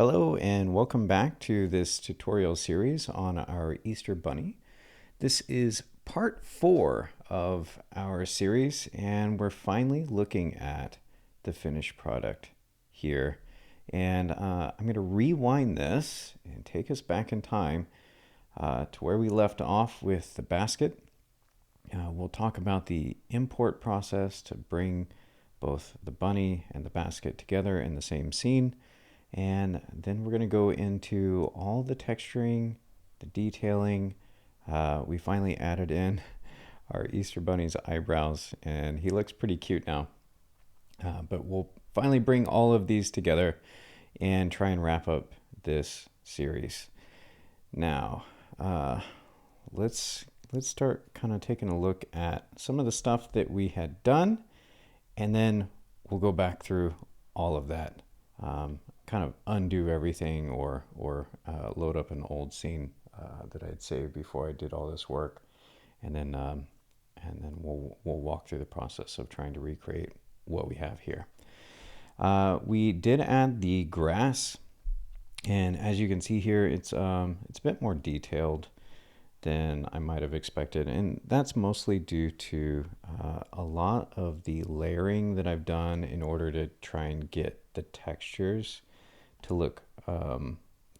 Hello and welcome back to this tutorial series on our Easter Bunny. This is part 4 of our series, and we're finally looking at the finished product here. And I'm going to rewind this and take us back in time to where we left off with the basket. We'll talk about the import process to bring both the bunny and the basket together in the same scene. And then we're going to go into all the texturing, the detailing. We finally added in our Easter Bunny's eyebrows, and he looks pretty cute now. But we'll finally bring all of these together and try and wrap up this series. Now, let's start kind of taking a look at some of the stuff that we had done, and then we'll go back through all of that. Kind of undo everything or load up an old scene that I'd saved before I did all this work, and then we'll walk through the process of trying to recreate what we have here. We did add the grass, and as you can see here, it's a bit more detailed than I might have expected, and that's mostly due to a lot of the layering that I've done in order to try and get the textures to look to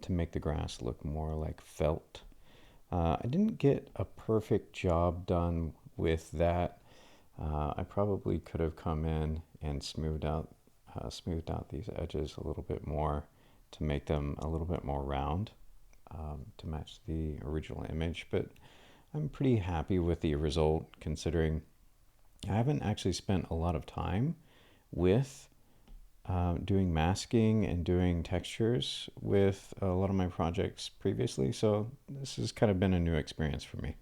make the grass look more like felt. I didn't get a perfect job done with that. I probably could have come in and smoothed out these edges a little bit more to make them a little bit more round to match the original image, but I'm pretty happy with the result considering I haven't actually spent a lot of time with doing masking and doing textures with a lot of my projects previously, so this has kind of been a new experience for me.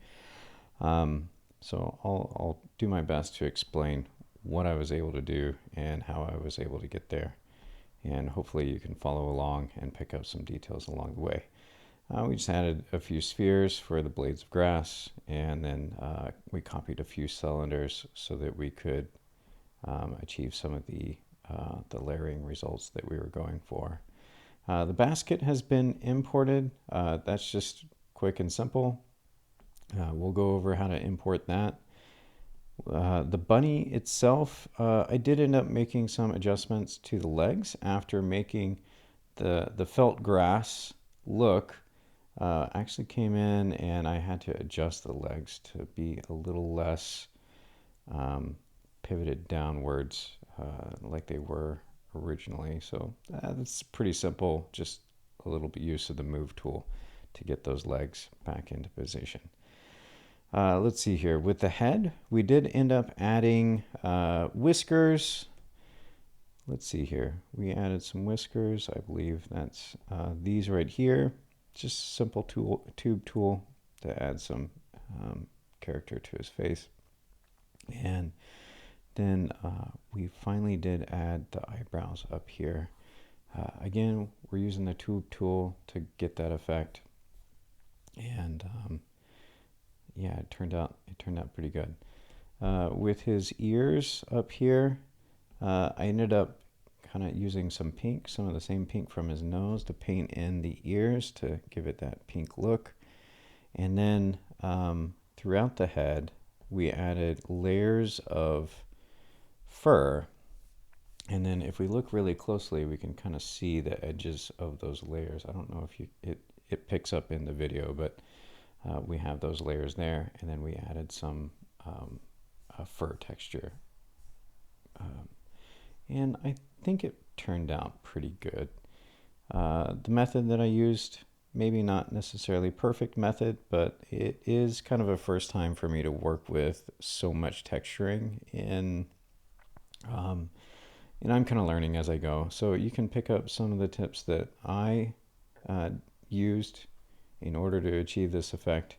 So I'll do my best to explain what I was able to do and how I was able to get there, and hopefully you can follow along and pick up some details along the way. We just added a few spheres for the blades of grass, and then we copied a few cylinders so that we could achieve some of the layering results that we were going for. The basket has been imported. That's just quick and simple. We'll go over how to import that. The bunny itself, I did end up making some adjustments to the legs after making the felt grass look. Actually came in and I had to adjust the legs to be a little less pivoted downwards like they were originally. So that's pretty simple, just a little bit use of the move tool to get those legs back into position. Let's see here. With the head, we did end up adding whiskers. Let's see here. We added some whiskers. I believe that's these right here. Just a simple tube tool to add some character to his face. And then we finally did add the eyebrows up here. Again, we're using the tube tool to get that effect. And yeah, it turned out pretty good. With his ears up here, I ended up kind of using some of the same pink from his nose to paint in the ears to give it that pink look. And then throughout the head, we added layers of fur. And then if we look really closely, we can kind of see the edges of those layers. I don't know if it picks up in the video, but we have those layers there. And then we added some fur texture. And I think it turned out pretty good. The method that I used, maybe not necessarily perfect method, but it is kind of a first time for me to work with so much texturing and I'm kind of learning as I go. So you can pick up some of the tips that I used in order to achieve this effect.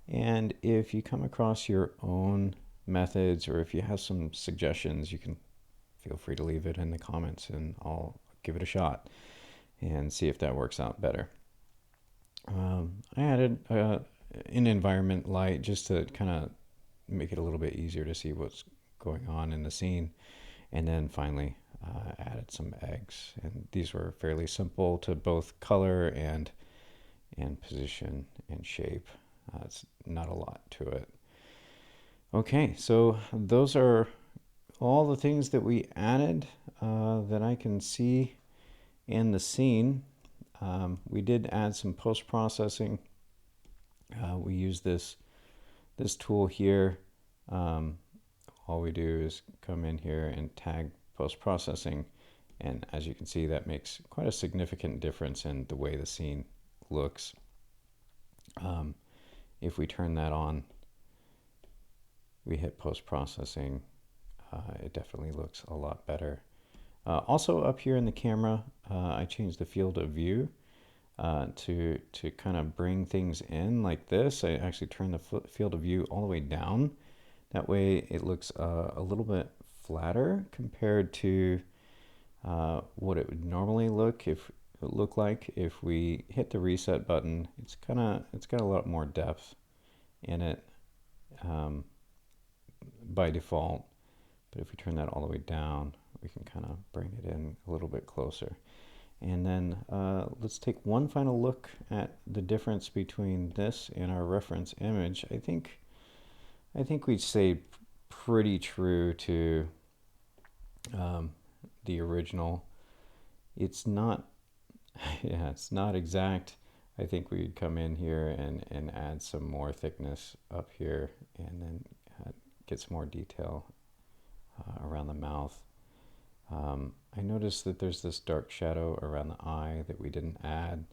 And if you come across your own methods or if you have some suggestions, you can feel free to leave it in the comments and I'll give it a shot and see if that works out better. I added an environment light just to kind of make it a little bit easier to see what's going on in the scene. And then finally, added some eggs, and these were fairly simple to both color and position and shape. It's not a lot to it. Okay, so those are all the things that we added that I can see in the scene. We did add some post-processing. We use this tool here. All we do is come in here and tag post-processing, and as you can see, that makes quite a significant difference in the way the scene looks. If we turn that on, we hit post-processing, it definitely looks a lot better. Also up here in the camera, I changed the field of view to kind of bring things in like this. I actually turned the field of view all the way down. That way it looks a little bit flatter compared to what it would normally look like if we hit the reset button. It's got a lot more depth in it by default, but if we turn that all the way down, we can kind of bring it in a little bit closer. And then let's take one final look at the difference between this and our reference image. I think we'd say pretty true to the original. It's not, yeah, it's not exact. I think we'd come in here and add some more thickness up here, and then get some more detail around the mouth. I noticed that there's this dark shadow around the eye that we didn't add,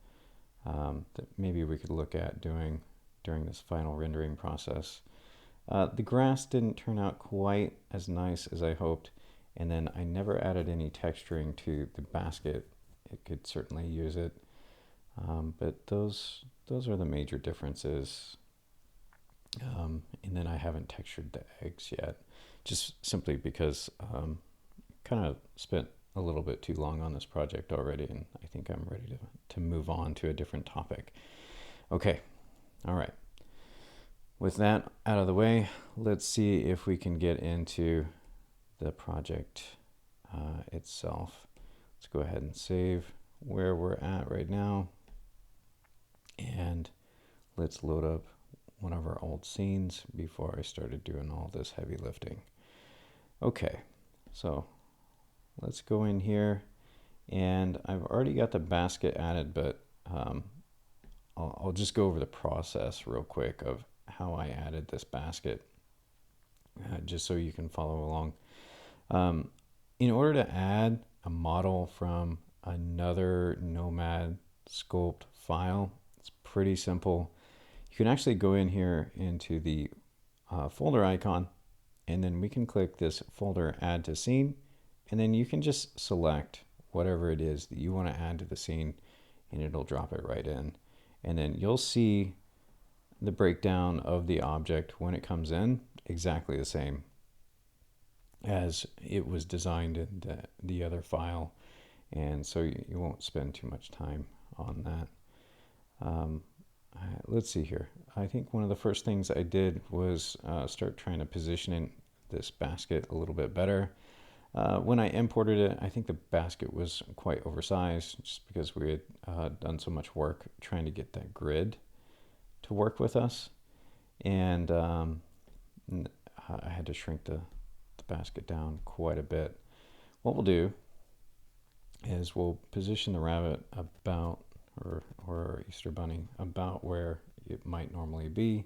that maybe we could look at doing during this final rendering process. The grass didn't turn out quite as nice as I hoped, and then I never added any texturing to the basket. It could certainly use it, but those are the major differences. And then I haven't textured the eggs yet, just simply because kind of spent a little bit too long on this project already, and I think I'm ready to move on to a different topic. Okay, all right. With that out of the way, let's see if we can get into the project itself. Let's go ahead and save where we're at right now, and let's load up one of our old scenes before I started doing all this heavy lifting. Okay, so let's go in here, and I've already got the basket added, but I'll just go over the process real quick of how I added this basket, just so you can follow along. In order to add a model from another Nomad Sculpt file, it's pretty simple. You can actually go in here into the folder icon, and then we can click this folder add to scene, and then you can just select whatever it is that you want to add to the scene, and it'll drop it right in. And then you'll see the breakdown of the object when it comes in exactly the same as it was designed in the other file, and so you won't spend too much time on that. Let's see here. I think one of the first things I did was start trying to position this basket a little bit better. When I imported it, I think the basket was quite oversized, just because we had done so much work trying to get that grid to work with us, and I had to shrink the basket down quite a bit. What we'll do is we'll position the rabbit about, or our Easter bunny, about where it might normally be.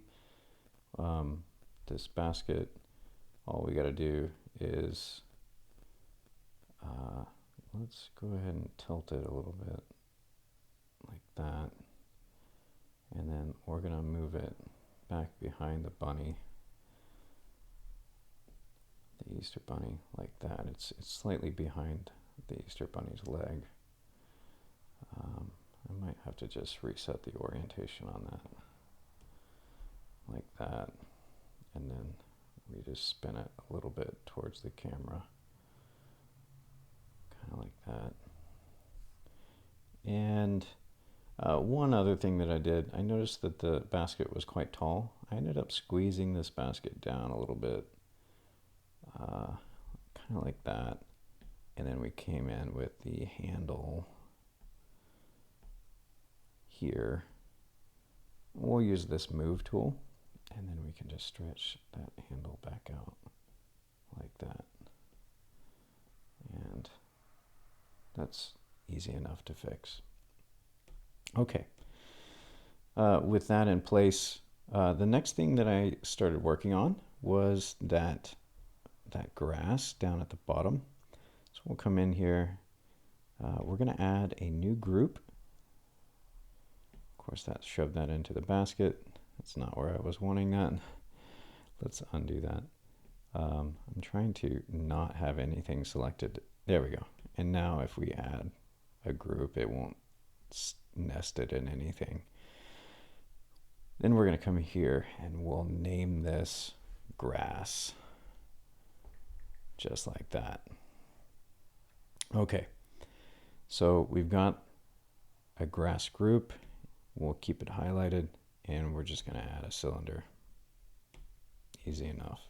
This basket, all we got to do is let's go ahead and tilt it a little bit like that, and then we're going to move it back behind the bunny, the Easter bunny, like that. It's slightly behind the Easter bunny's leg. I might have to just reset the orientation on that, like that, and then we just spin it a little bit towards the camera, kind of like that. And one other thing that I did, I noticed that the basket was quite tall. I ended up squeezing this basket down a little bit, kind of like that, And then we came in with the handle here. We'll use this move tool, and then we can just stretch that handle back out like that. And that's easy enough to fix. Okay. With that in place, the next thing that I started working on was that grass down at the bottom. So we'll come in here. We're going to add a new group. Of course, that shoved that into the basket. That's not where I was wanting that. Let's undo that. I'm trying to not have anything selected. There we go. And now if we add a group, it won't nest it in anything. Then we're going to come here and we'll name this grass. Just like that. Okay. So we've got a grass group. We'll keep it highlighted, and we're just going to add a cylinder. Easy enough.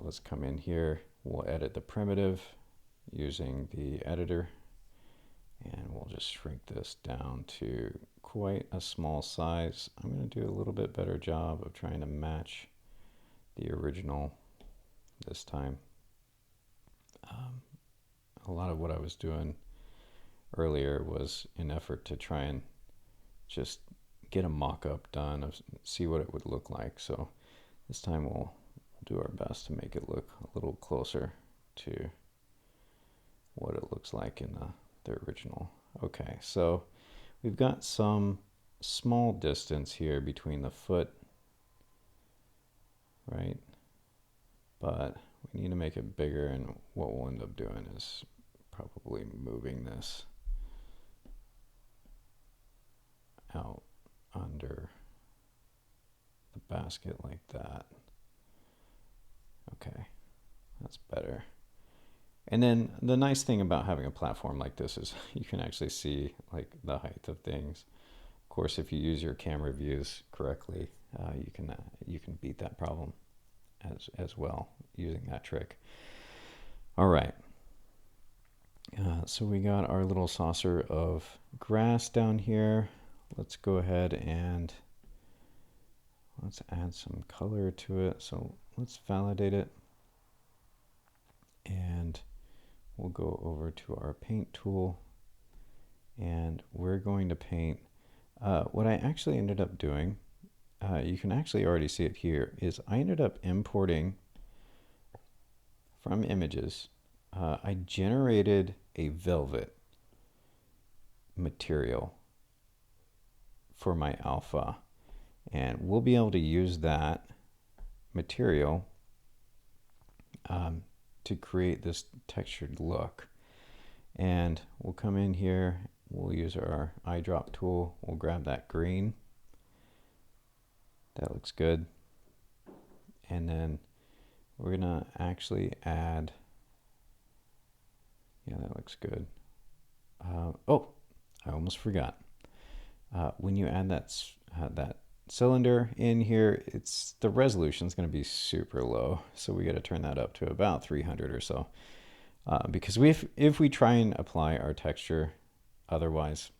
Let's come in here. We'll edit the primitive using the editor, and we'll just shrink this down to quite a small size. I'm going to do a little bit better job of trying to match the original this time. A lot of what I was doing earlier was an effort to try and just get a mock-up done of see what it would look like. So this time we'll do our best to make it look a little closer to what it looks like in the original. Okay, so we've got some small distance here between the foot, right? But we need to make it bigger, and what we'll end up doing is probably moving this out under the basket like that. Okay, that's better. And then the nice thing about having a platform like this is you can actually see like the height of things. Of course, if you use your camera views correctly, you can beat that problem as well using that trick. All right. So we got our little saucer of grass down here. Let's go ahead and let's add some color to it. So let's validate it. And we'll go over to our paint tool, and we're going to paint. What I actually ended up doing, you can actually already see it here, is I ended up importing from images. I generated a velvet material for my alpha, and we'll be able to use that material to create this textured look. And we'll come in here, we'll use our eyedrop tool, we'll grab that green. That looks good. And then we're gonna actually add, yeah, that looks good. Oh, I almost forgot. When you add that cylinder in here, the resolution is going to be super low, so we got to turn that up to about 300 or so, because if we try and apply our texture otherwise,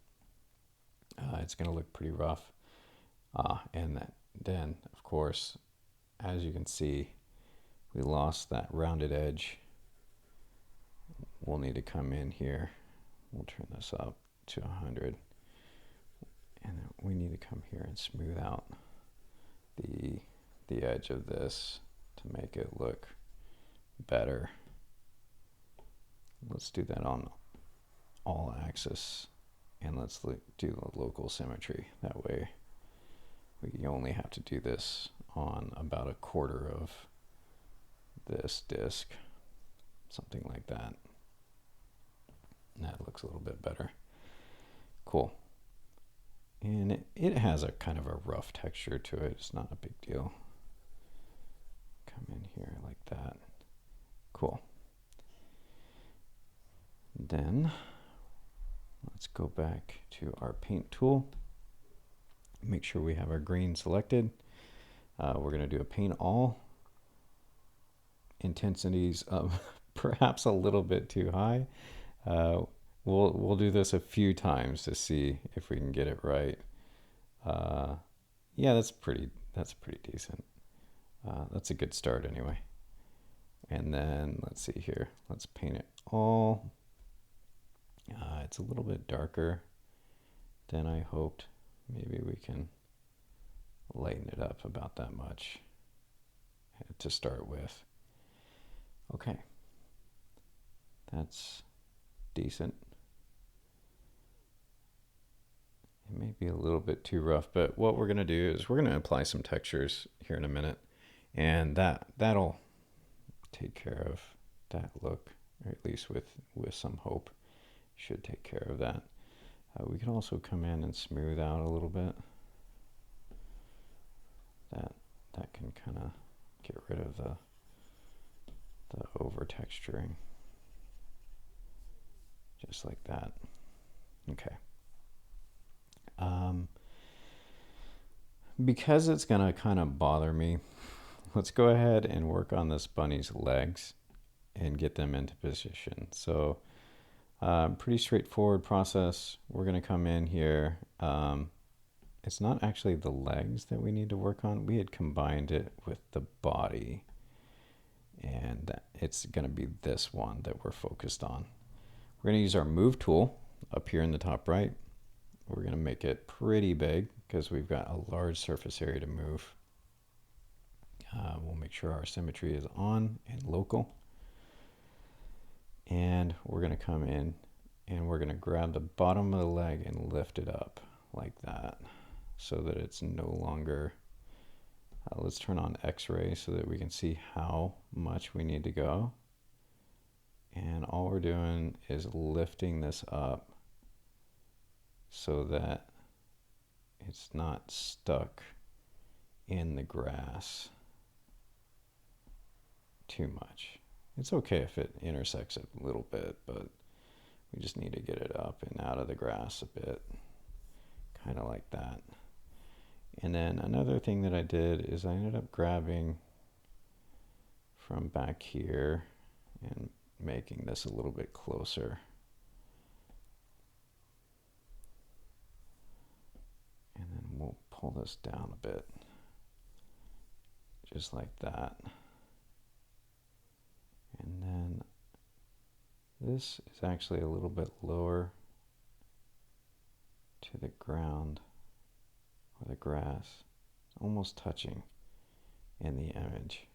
it's going to look pretty rough. And then of course, as you can see, we lost that rounded edge. We'll need to come in here, we'll turn this up to 100. And then we need to come here and smooth out the edge of this to make it look better. Let's do that on all axis, and let's do the local symmetry. That way we only have to do this on about a quarter of this disc, something like that. And that looks a little bit better. Cool. And it has a kind of a rough texture to it. It's not a big deal. Come in here like that. Cool. Then let's go back to our paint tool. Make sure we have our green selected. We're going to do a paint all. Intensities of perhaps a little bit too high. Uh, we'll do this a few times to see if we can get it right. Uh, yeah, that's pretty decent. That's a good start anyway. And then let's see here. Let's paint it all. It's a little bit darker than I hoped. Maybe we can lighten it up about that much to start with. Okay, that's decent. It may be a little bit too rough, but what we're going to do is we're going to apply some textures here in a minute, and that'll take care of that look, or at least with some hope should take care of that. We can also come in and smooth out a little bit. That can kind of get rid of the over texturing, just like that. Okay. Because it's gonna kind of bother me, let's go ahead and work on this bunny's legs and get them into position. So pretty straightforward process. We're gonna come in here. It's not actually the legs that we need to work on. We had combined it with the body, and it's gonna be this one that we're focused on. We're gonna use our move tool up here in the top right. We're going to make it pretty big because we've got a large surface area to move. We'll make sure our symmetry is on and local. And we're going to come in and we're going to grab the bottom of the leg and lift it up like that so that it's no longer... let's turn on X-ray so that we can see how much we need to go. And all we're doing is lifting this up so that it's not stuck in the grass too much. It's okay if it intersects a little bit, but we just need to get it up and out of the grass a bit, kind of like that. And then another thing that I did is I ended up grabbing from back here and making this a little bit closer. And then we'll pull this down a bit, just like that. And then this is actually a little bit lower to the ground or the grass, almost touching in the image.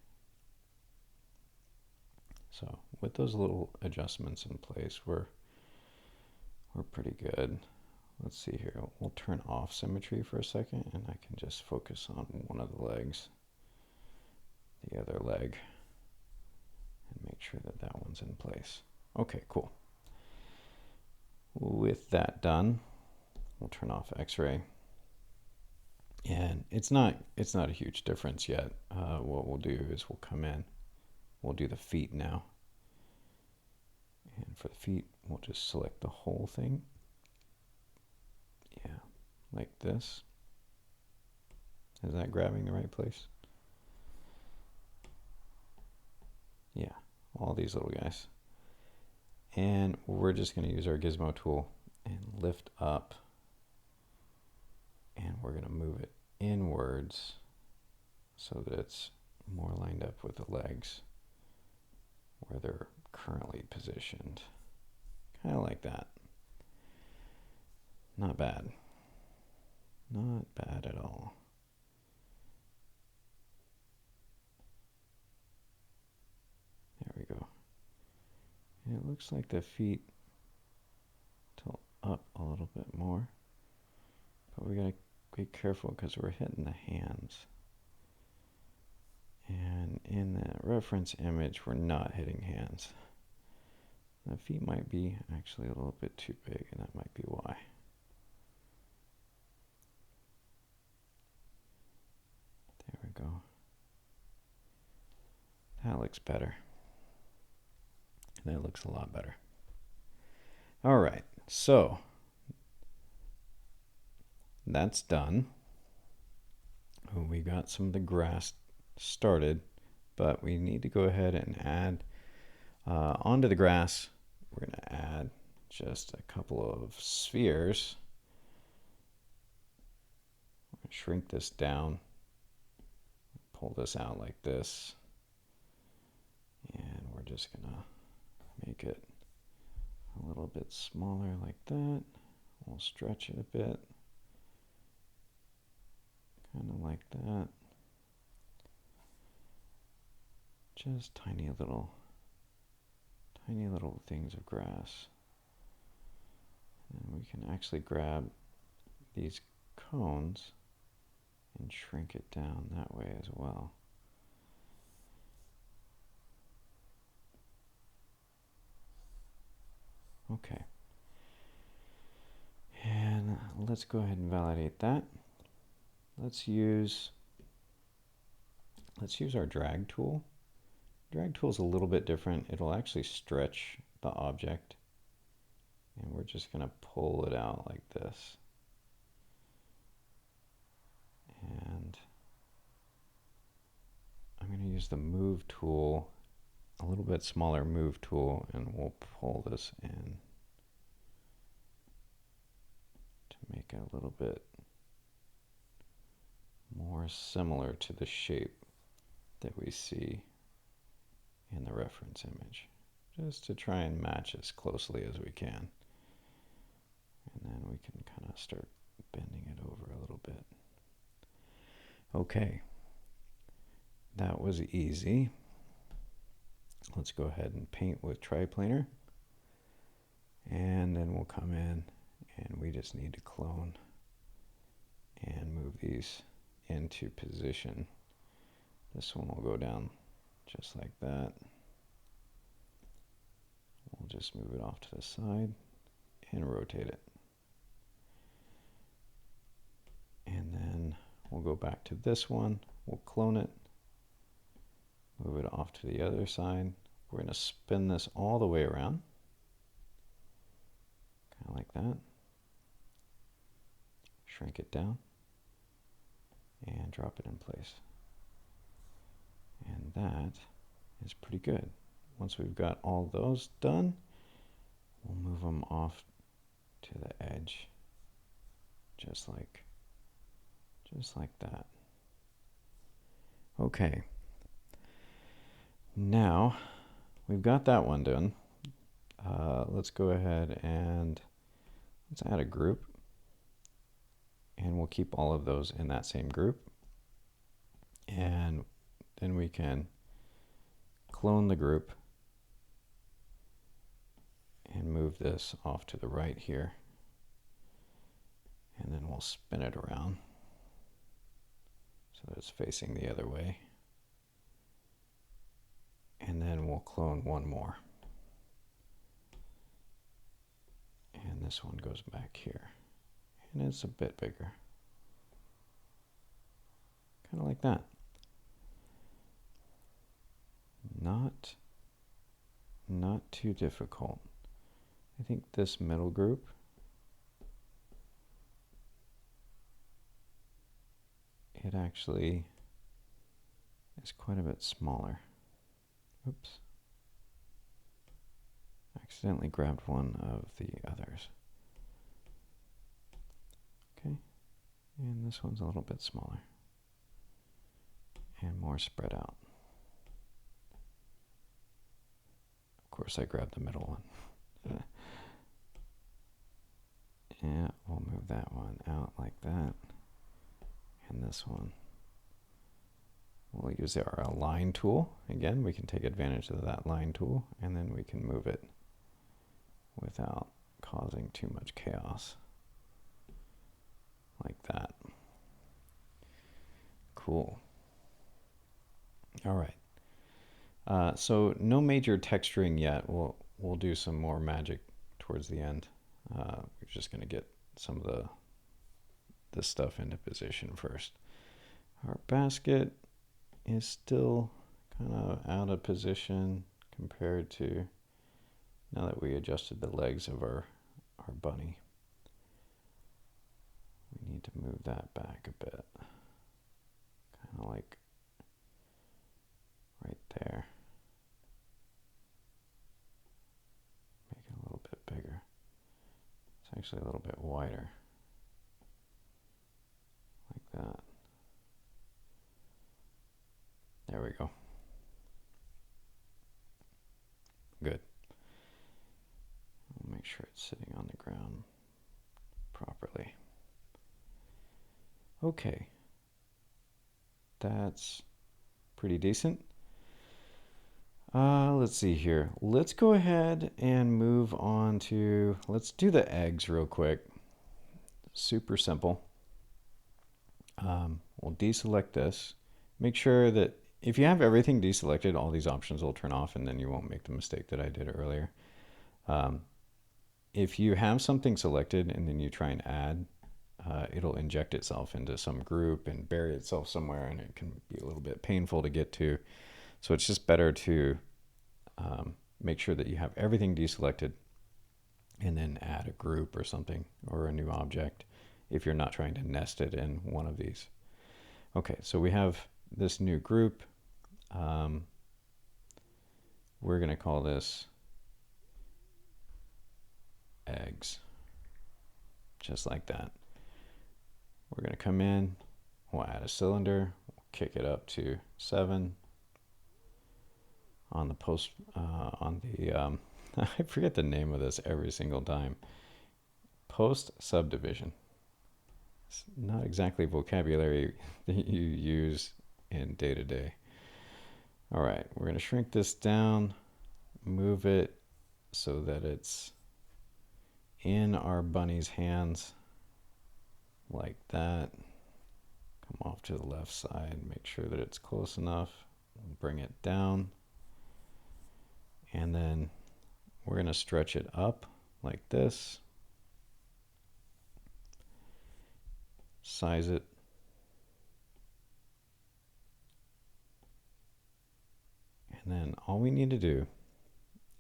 So with those little adjustments in place, we're pretty good. Let's see here. We'll turn off symmetry for a second, and I can just focus on one of the legs, the other leg, and make sure that that one's in place. Okay, cool. With that done, we'll turn off X-ray. And it's not a huge difference yet. What we'll do is we'll come in, we'll do the feet now. And for the feet, we'll just select the whole thing. Yeah, like this. Is that grabbing the right place? Yeah, all these little guys. And we're just going to use our gizmo tool and lift up. And we're going to move it inwards so that it's more lined up with the legs where they're currently positioned. Kind of like that. Not bad. Not bad at all. There we go. And it looks like the feet tilt up a little bit more. But we gotta be careful because we're hitting the hands. And in that reference image, we're not hitting hands. The feet might be actually a little bit too big, and that might be why. There we go. That looks better. That looks a lot better. All right, so that's done. We got some of the grass started, but we need to go ahead and add Onto the grass, we're going to add just a couple of spheres. I'm going to shrink this down, pull this out like this, and we're just going to make it a little bit smaller like that. We'll stretch it a bit, kind of like that. Just tiny little things of grass. And we can actually grab these cones and shrink it down that way as well. Okay. And let's go ahead and validate that. Let's use our drag tool. Drag tool is a little bit different. It'll actually stretch the object, and we're just going to pull it out like this. And I'm going to use the move tool, a little bit smaller move tool, and we'll pull this in to make it a little bit more similar to the shape that we see in the reference image, just to try and match as closely as we can. And then we can kind of start bending it over a little bit. Okay, that was easy. Let's go ahead and paint with Trip-Planar. And then we'll come in and we just need to clone and move these into position. This one will go down just like that. We'll just move it off to the side and rotate it. And then we'll go back to this one. We'll clone it, move it off to the other side. We're going to spin this all the way around, kind of like that. Shrink it down and drop it in place. And that is pretty good. Once we've got all those done, we'll move them off to the edge, just like that. Okay. Now we've got that one done. Let's go ahead and let's add a group, and we'll keep all of those in that same group. And then we can clone the group and move this off to the right here. And then we'll spin it around so that it's facing the other way. And then we'll clone one more. And this one goes back here. And it's a bit bigger. Kind of like that. Not too difficult. I think this middle group it actually is quite a bit smaller. Oops. Accidentally grabbed one of the others. Okay. And this one's a little bit smaller and more spread out. Of course, I grabbed the middle one. Yeah, we'll move that one out like that. And this one, we'll use our align tool. Again, we can take advantage of that line tool, and then we can move it without causing too much chaos. Like that. Cool. All right. So no major texturing yet. We'll do some more magic towards the end. We're just going to get some of this stuff into position first. Our basket is still kind of out of position compared to now that we adjusted the legs of our bunny. We need to move that back a bit. Kind of like right there. actually a little bit wider, like that. There we go. Good. I'll make sure it's sitting on the ground properly. Okay. That's pretty decent. Let's see here. Let's go ahead and move on to, let's do the eggs real quick. Super simple. We'll deselect this. Make sure that if you have everything deselected, all these options will turn off and then you won't make the mistake that I did earlier. If you have something selected and then you try and add, it'll inject itself into some group and bury itself somewhere, and it can be a little bit painful to get to. So it's just better to make sure that you have everything deselected and then add a group or something or a new object if you're not trying to nest it in one of these. Okay, so we have this new group. We're going to call this eggs, just like that. We're going to come in, we'll add a cylinder, we'll kick it up to 7. On the post, I forget the name of this every single time. Post subdivision. It's not exactly vocabulary that you use in day to day. All right, we're going to shrink this down, move it so that it's in our bunny's hands like that. Come off to the left side, make sure that it's close enough, bring it down. And then we're going to stretch it up like this. Size it. And then all we need to do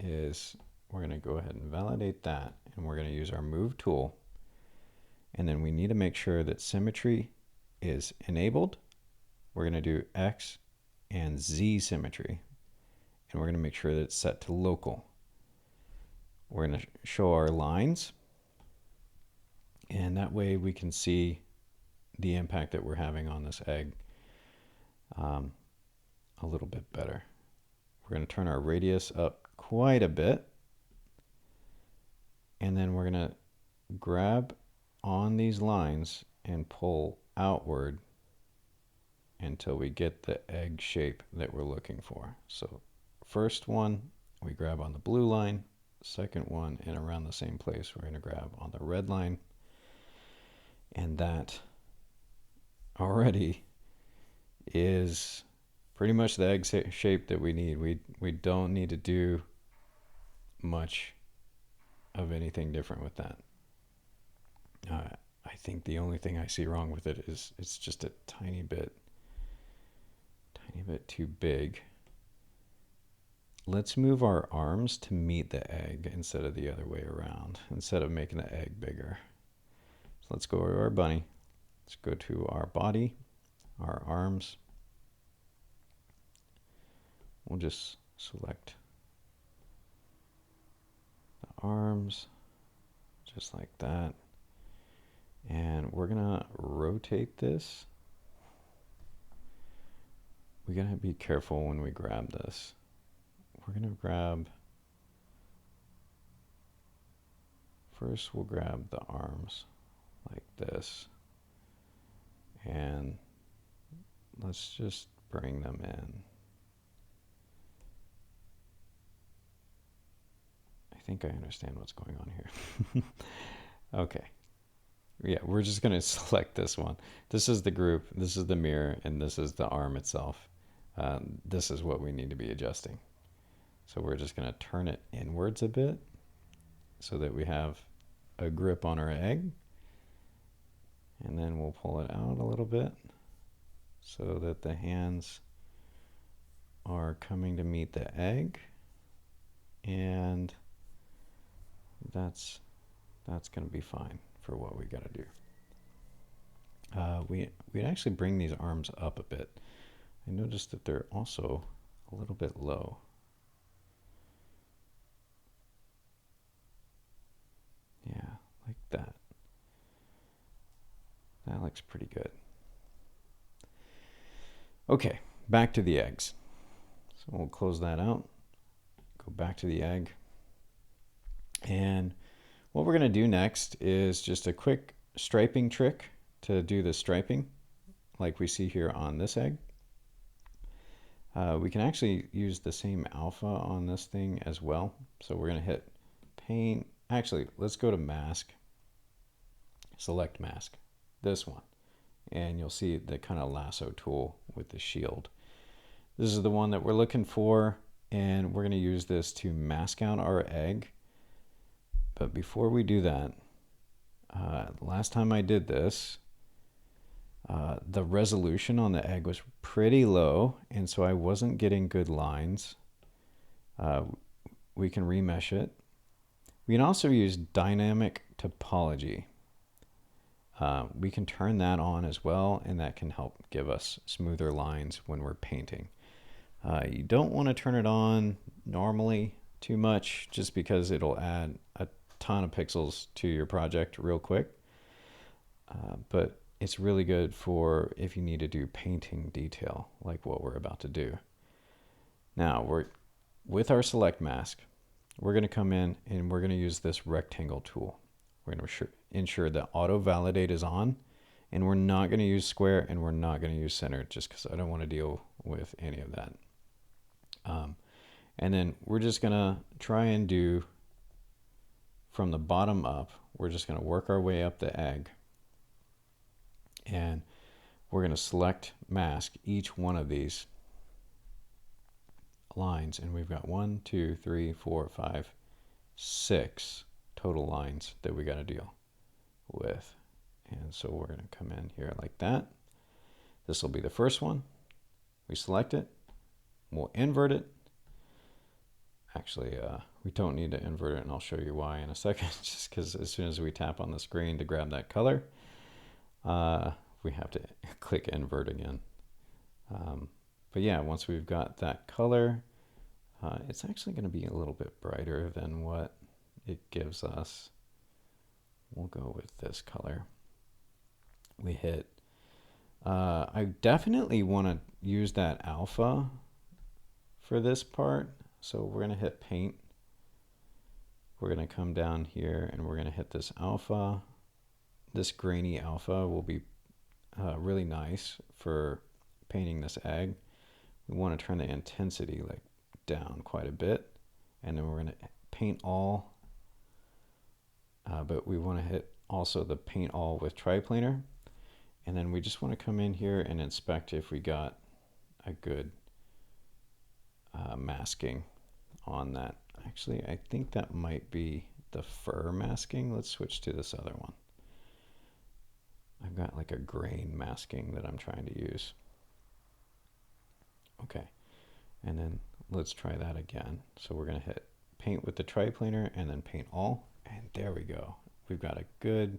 is we're going to go ahead and validate that. And we're going to use our move tool. And then we need to make sure that symmetry is enabled. We're going to do X and Z symmetry. And we're going to make sure that it's set to local. We're going to show our lines, and that way we can see the impact that we're having on this egg a little bit better. We're going to turn our radius up quite a bit, and then we're going to grab on these lines and pull outward until we get the egg shape that we're looking for. So first one, we grab on the blue line. Second one, and around the same place, we're going to grab on the red line. And that already is pretty much the egg shape that we need. We don't need to do much of anything different with that. I think the only thing I see wrong with it is it's just a tiny bit too big. Let's move our arms to meet the egg instead of the other way around, instead of making the egg bigger. So let's go to our bunny. Let's go to our body, our arms. We'll just select the arms, just like that. And we're gonna rotate this. We gotta be careful when we grab this. We're going to grab, first we'll grab the arms like this, and let's just bring them in. I think I understand what's going on here. Okay. Yeah, we're just going to select this one. This is the group, this is the mirror, and this is the arm itself. This is what we need to be adjusting. So we're just going to turn it inwards a bit so that we have a grip on our egg. And then we'll pull it out a little bit so that the hands are coming to meet the egg. And that's going to be fine for what we got to do. We'd actually bring these arms up a bit. I noticed that they're also a little bit low. Yeah, like looks pretty good. Okay, back to the eggs. So we'll close that out, go back to the egg. And what we're going to do next is just a quick striping trick to do the striping like we see here on this egg. We can actually use the same alpha on this thing as well. So we're going to hit paint. Actually, let's go to mask, select mask, this one. And you'll see the kind of lasso tool with the shield. This is the one that we're looking for, and we're going to use this to mask out our egg. But before we do that, last time I did this, the resolution on the egg was pretty low, and so I wasn't getting good lines. We can remesh it. We can also use dynamic topology. We can turn that on as well, and that can help give us smoother lines when we're painting. You don't want to turn it on normally too much, just because it'll add a ton of pixels to your project real quick. But it's really good for if you need to do painting detail like what we're about to do. Now, with our select mask, we're going to come in and we're going to use this rectangle tool. We're going to ensure that auto validate is on, and we're not going to use square and we're not going to use center, just because I don't want to deal with any of that. And then we're just going to try and do from the bottom up. We're just going to work our way up the egg, and we're going to select mask each one of these lines, and we've got 1, 2, 3, 4, 5, 6 total lines that we got to deal with. And so we're going to come in here like that. This will be the first one. We select it, we'll invert it. Actually, we don't need to invert it, and I'll show you why in a second, just because as soon as we tap on the screen to grab that color, we have to click invert again. But yeah, once we've got that color, it's actually going to be a little bit brighter than what it gives us. We'll go with this color. We hit. I definitely want to use that alpha for this part. So we're going to hit paint. We're going to come down here and we're going to hit this alpha. This grainy alpha will be really nice for painting this egg. We want to turn the intensity like down quite a bit, and then we're going to paint all, but we want to hit also the paint all with Trip-Planar, and then we just want to come in here and inspect if we got a good masking on that. Actually, I think that might be the fur masking. Let's switch to this other one. I've got like a grain masking that I'm trying to use. Okay, and then let's try that again. So we're going to hit paint with the Trip-Planar and then paint all, and there we go. We've got a good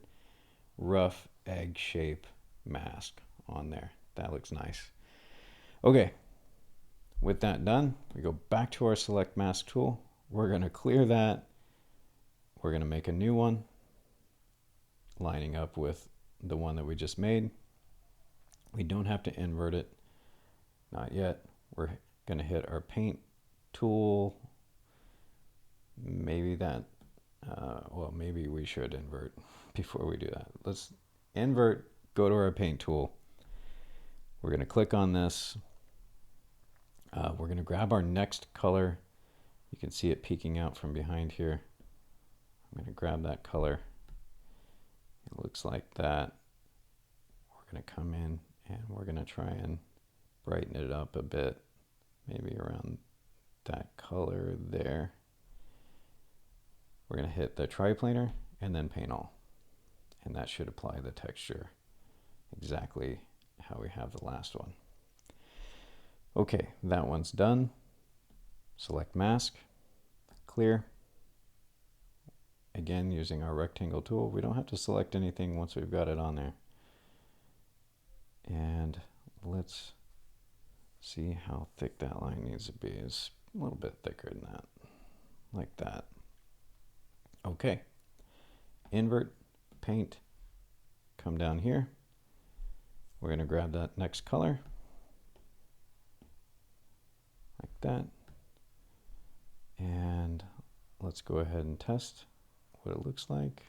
rough egg shape mask on there. That looks nice. Okay, with that done, we go back to our select mask tool. We're going to clear that. We're going to make a new one, lining up with the one that we just made. We don't have to invert it, not yet. We're going to hit our paint tool. Maybe that, well, maybe we should invert before we do that. Let's invert, go to our paint tool. We're going to click on this. We're going to grab our next color. You can see it peeking out from behind here. I'm going to grab that color. It looks like that. We're going to come in and we're going to try and brighten it up a bit, maybe around that color there. We're going to hit the Trip-Planar and then paint all, and that should apply the texture exactly how we have the last one. Okay, that one's done. Select mask, clear. Again, using our rectangle tool. We don't have to select anything once we've got it on there. And let's see how thick that line needs to be. It's a little bit thicker than that, like that. Okay, invert, paint, come down here. We're going to grab that next color, like that. And let's go ahead and test what it looks like.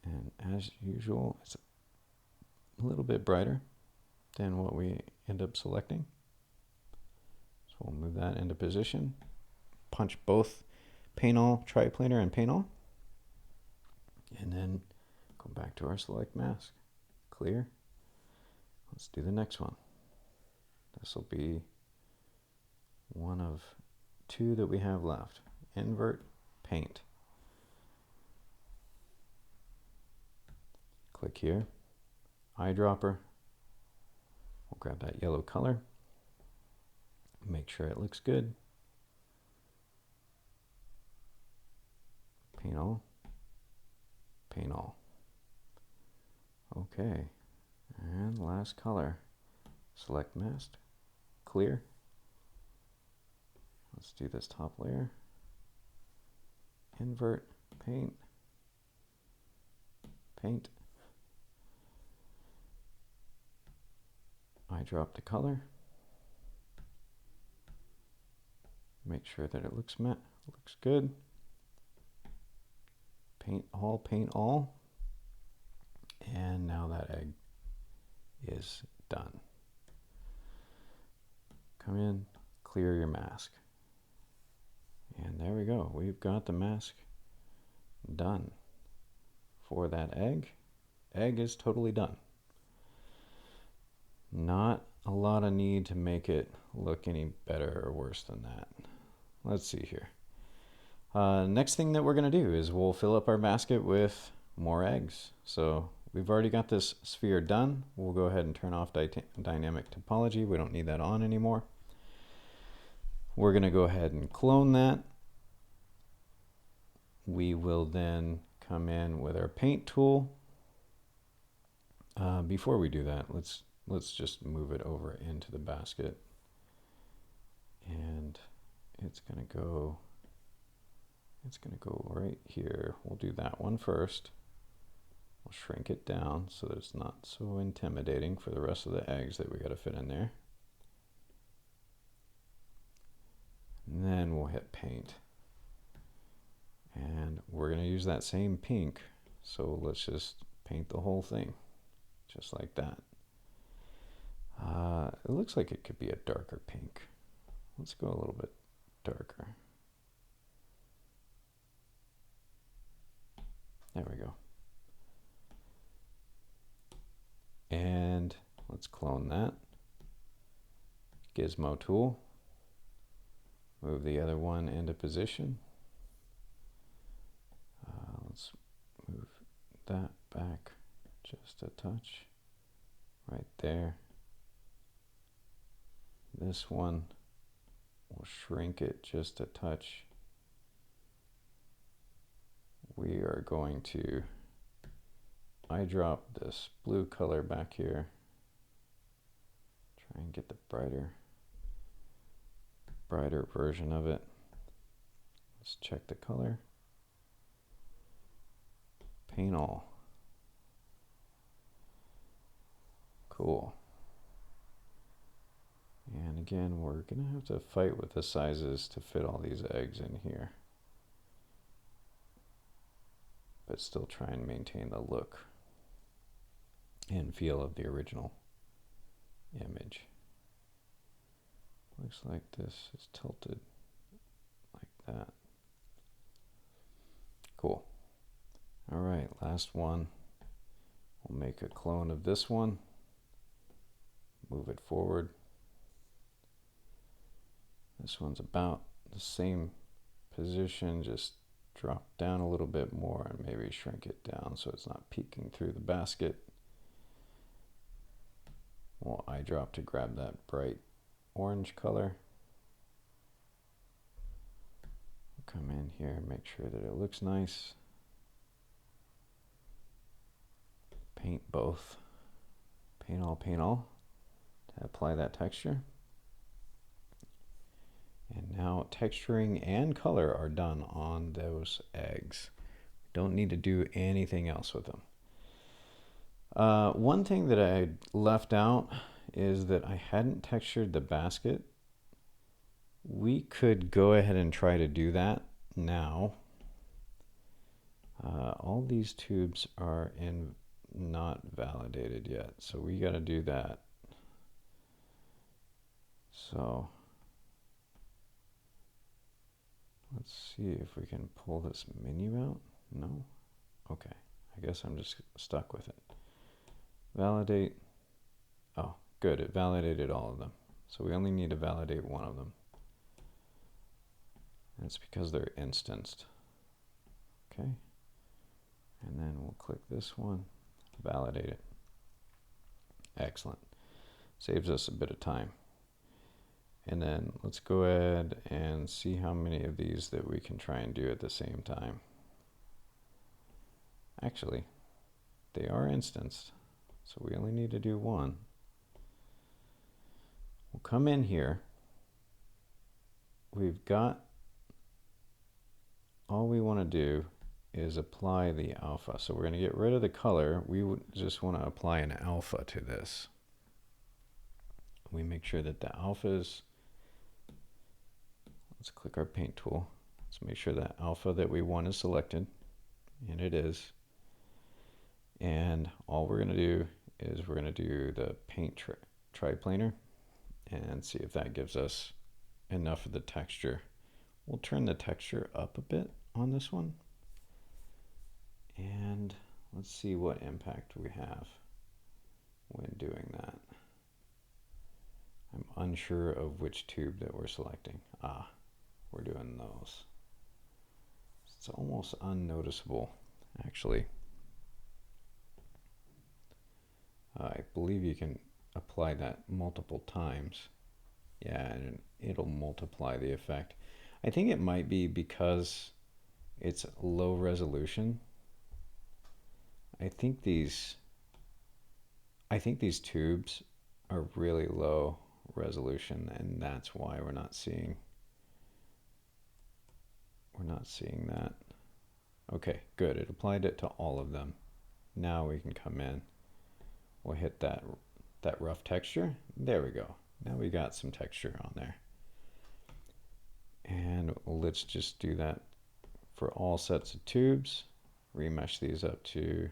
And as usual, it's a little bit brighter than what we end up selecting. So we'll move that into position, punch both paint all, Trip-Planar and paint all, and then go back to our select mask. Clear. Let's do the next one. This will be one of two that we have left. Invert, paint. Click here, eyedropper. We'll grab that yellow color. Make sure it looks good. Paint all, paint all. Okay, and last color. Select mask, clear. Let's do this top layer. Invert, paint, paint. Eyedrop the color. Make sure that it looks matte, looks good. Paint all. And now that egg is done. Come in, clear your mask. And there we go. We've got the mask done for that egg. Egg is totally done. Not a lot of need to make it look any better or worse than that. Let's see here. Next thing that we're going to do is we'll fill up our basket with more eggs. So we've already got this sphere done. We'll go ahead and turn off dynamic topology. We don't need that on anymore. We're going to go ahead and clone that. We will then come in with our paint tool. Before we do that, let's just move it over into the basket. And it's going to go right here. We'll do that one first. We'll shrink it down so that it's not so intimidating for the rest of the eggs that we got to fit in there. And then we'll hit paint. And we're going to use that same pink. So let's just paint the whole thing, just like that. It looks like it could be a darker pink. Let's go a little bit darker. There we go. And let's clone that. Gizmo tool. Move the other one into position. Let's move that back just a touch. Right there. This one, we'll shrink it just a touch. We are going to eyedrop this blue color back here. Try and get the brighter version of it. Let's check the color. Paint all. Cool. And again, we're going to have to fight with the sizes to fit all these eggs in here, but still try and maintain the look and feel of the original image. Looks like this is tilted like that. Cool. All right, last one. We'll make a clone of this one. Move it forward. This one's about the same position, just drop down a little bit more and maybe shrink it down so it's not peeking through the basket. We'll eyedrop to grab that bright orange color. Come in here and make sure that it looks nice. Paint both. Paint all to apply that texture. And now texturing and color are done on those eggs. Don't need to do anything else with them. One thing that I left out is that I hadn't textured the basket. We could go ahead and try to do that now. All these tubes are not validated yet, so we got to do that. So let's see if we can pull this menu out. No? Okay. I guess I'm just stuck with it. Validate. Oh, good. It validated all of them. So we only need to validate one of them. And it's because they're instanced. Okay. And then we'll click this one, validate it. Excellent. Saves us a bit of time. And then let's go ahead and see how many of these that we can try and do at the same time. Actually, they are instanced, so we only need to do one. We'll come in here. We've got, all we want to do is apply the alpha. So we're going to get rid of the color. We would just want to apply an alpha to this. We make sure that the alpha is, let's click our paint tool. Let's make sure that alpha that we want is selected, and it is. And all we're going to do is we're going to do the paint Trip-Planar and see if that gives us enough of the texture. We'll turn the texture up a bit on this one. And let's see what impact we have when doing that. I'm unsure of which tube that we're selecting. Ah, we're doing those. It's almost unnoticeable, actually. I believe you can apply that multiple times. Yeah, and it'll multiply the effect. I think it might be because it's low resolution. I think these tubes are really low resolution, and that's why we're not seeing that. Okay, good. It applied it to all of them. Now we can come in. We'll hit that rough texture. There we go. Now we got some texture on there. And let's just do that for all sets of tubes. Remesh these up to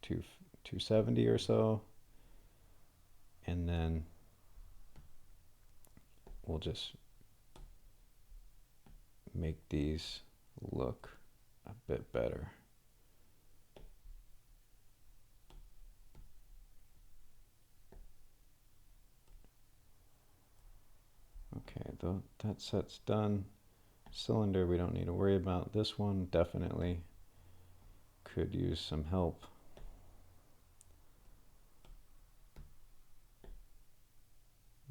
270 or so. And then we'll just make these look a bit better. Okay, that set's done. Cylinder we don't need to worry about. This one definitely could use some help.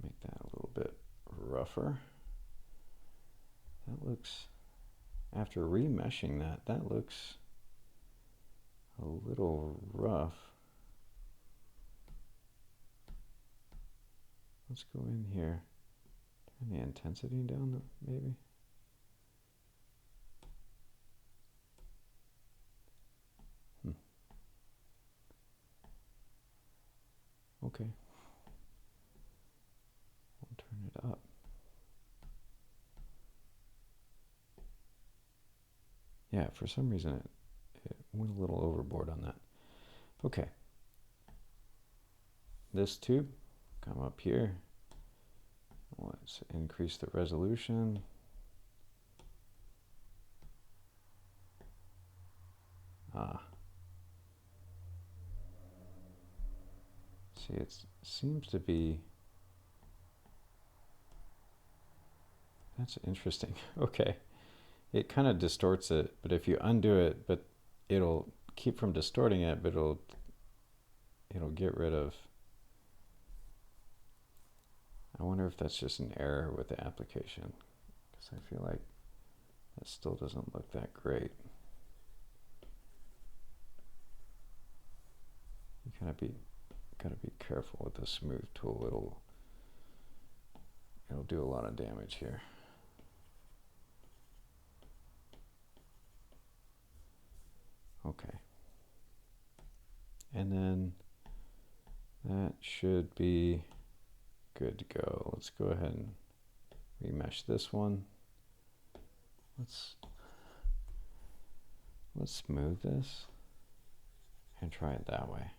Make that a little bit rougher. That looks, after remeshing that looks a little rough. Let's go in here. Turn the intensity down, maybe. Okay. We'll turn it up. Yeah, for some reason it went a little overboard on that. Okay. This tube, come up here. Let's increase the resolution. See, it seems to be, that's interesting. Okay. It kind of distorts it, but if you undo it, but it'll keep from distorting it, but it'll get rid of. I wonder if that's just an error with the application, because I feel like that still doesn't look that great. You gotta be careful with the smooth tool. It'll do a lot of damage here. Okay. And then that should be good to go. Let's go ahead and remesh this one. Let's smooth this and try it that way.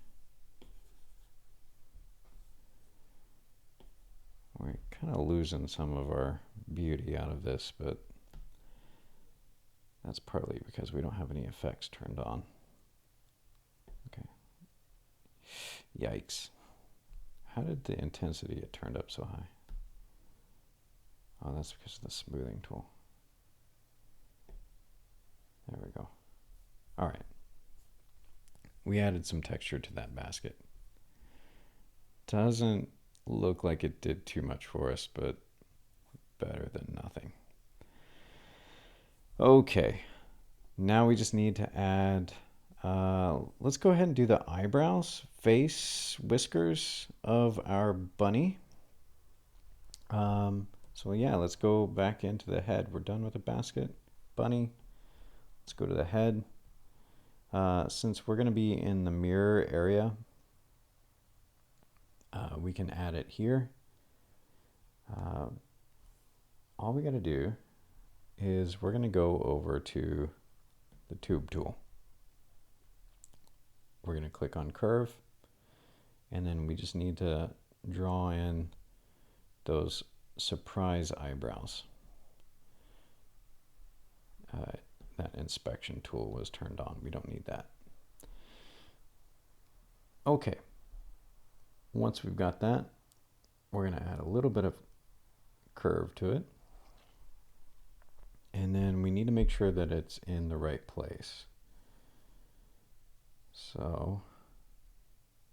We're kind of losing some of our beauty out of this, but that's partly because we don't have any effects turned on. Okay. Yikes. How did the intensity get turned up so high? Oh, that's because of the smoothing tool. There we go. All right. We added some texture to that basket. Doesn't look like it did too much for us, but better than nothing. Okay. Now we just need to add, let's go ahead and do the eyebrows, face, whiskers of our bunny. So yeah, let's go back into the head. We're done with the basket, bunny. Let's go to the head. Since we're going to be in the mirror area, we can add it here. All we got to do is we're going to go over to the tube tool. We're going to click on curve, and then we just need to draw in those surprise eyebrows. That inspection tool was turned on. We don't need that. Okay. Once we've got that, we're going to add a little bit of curve to it. And then we need to make sure that it's in the right place. So,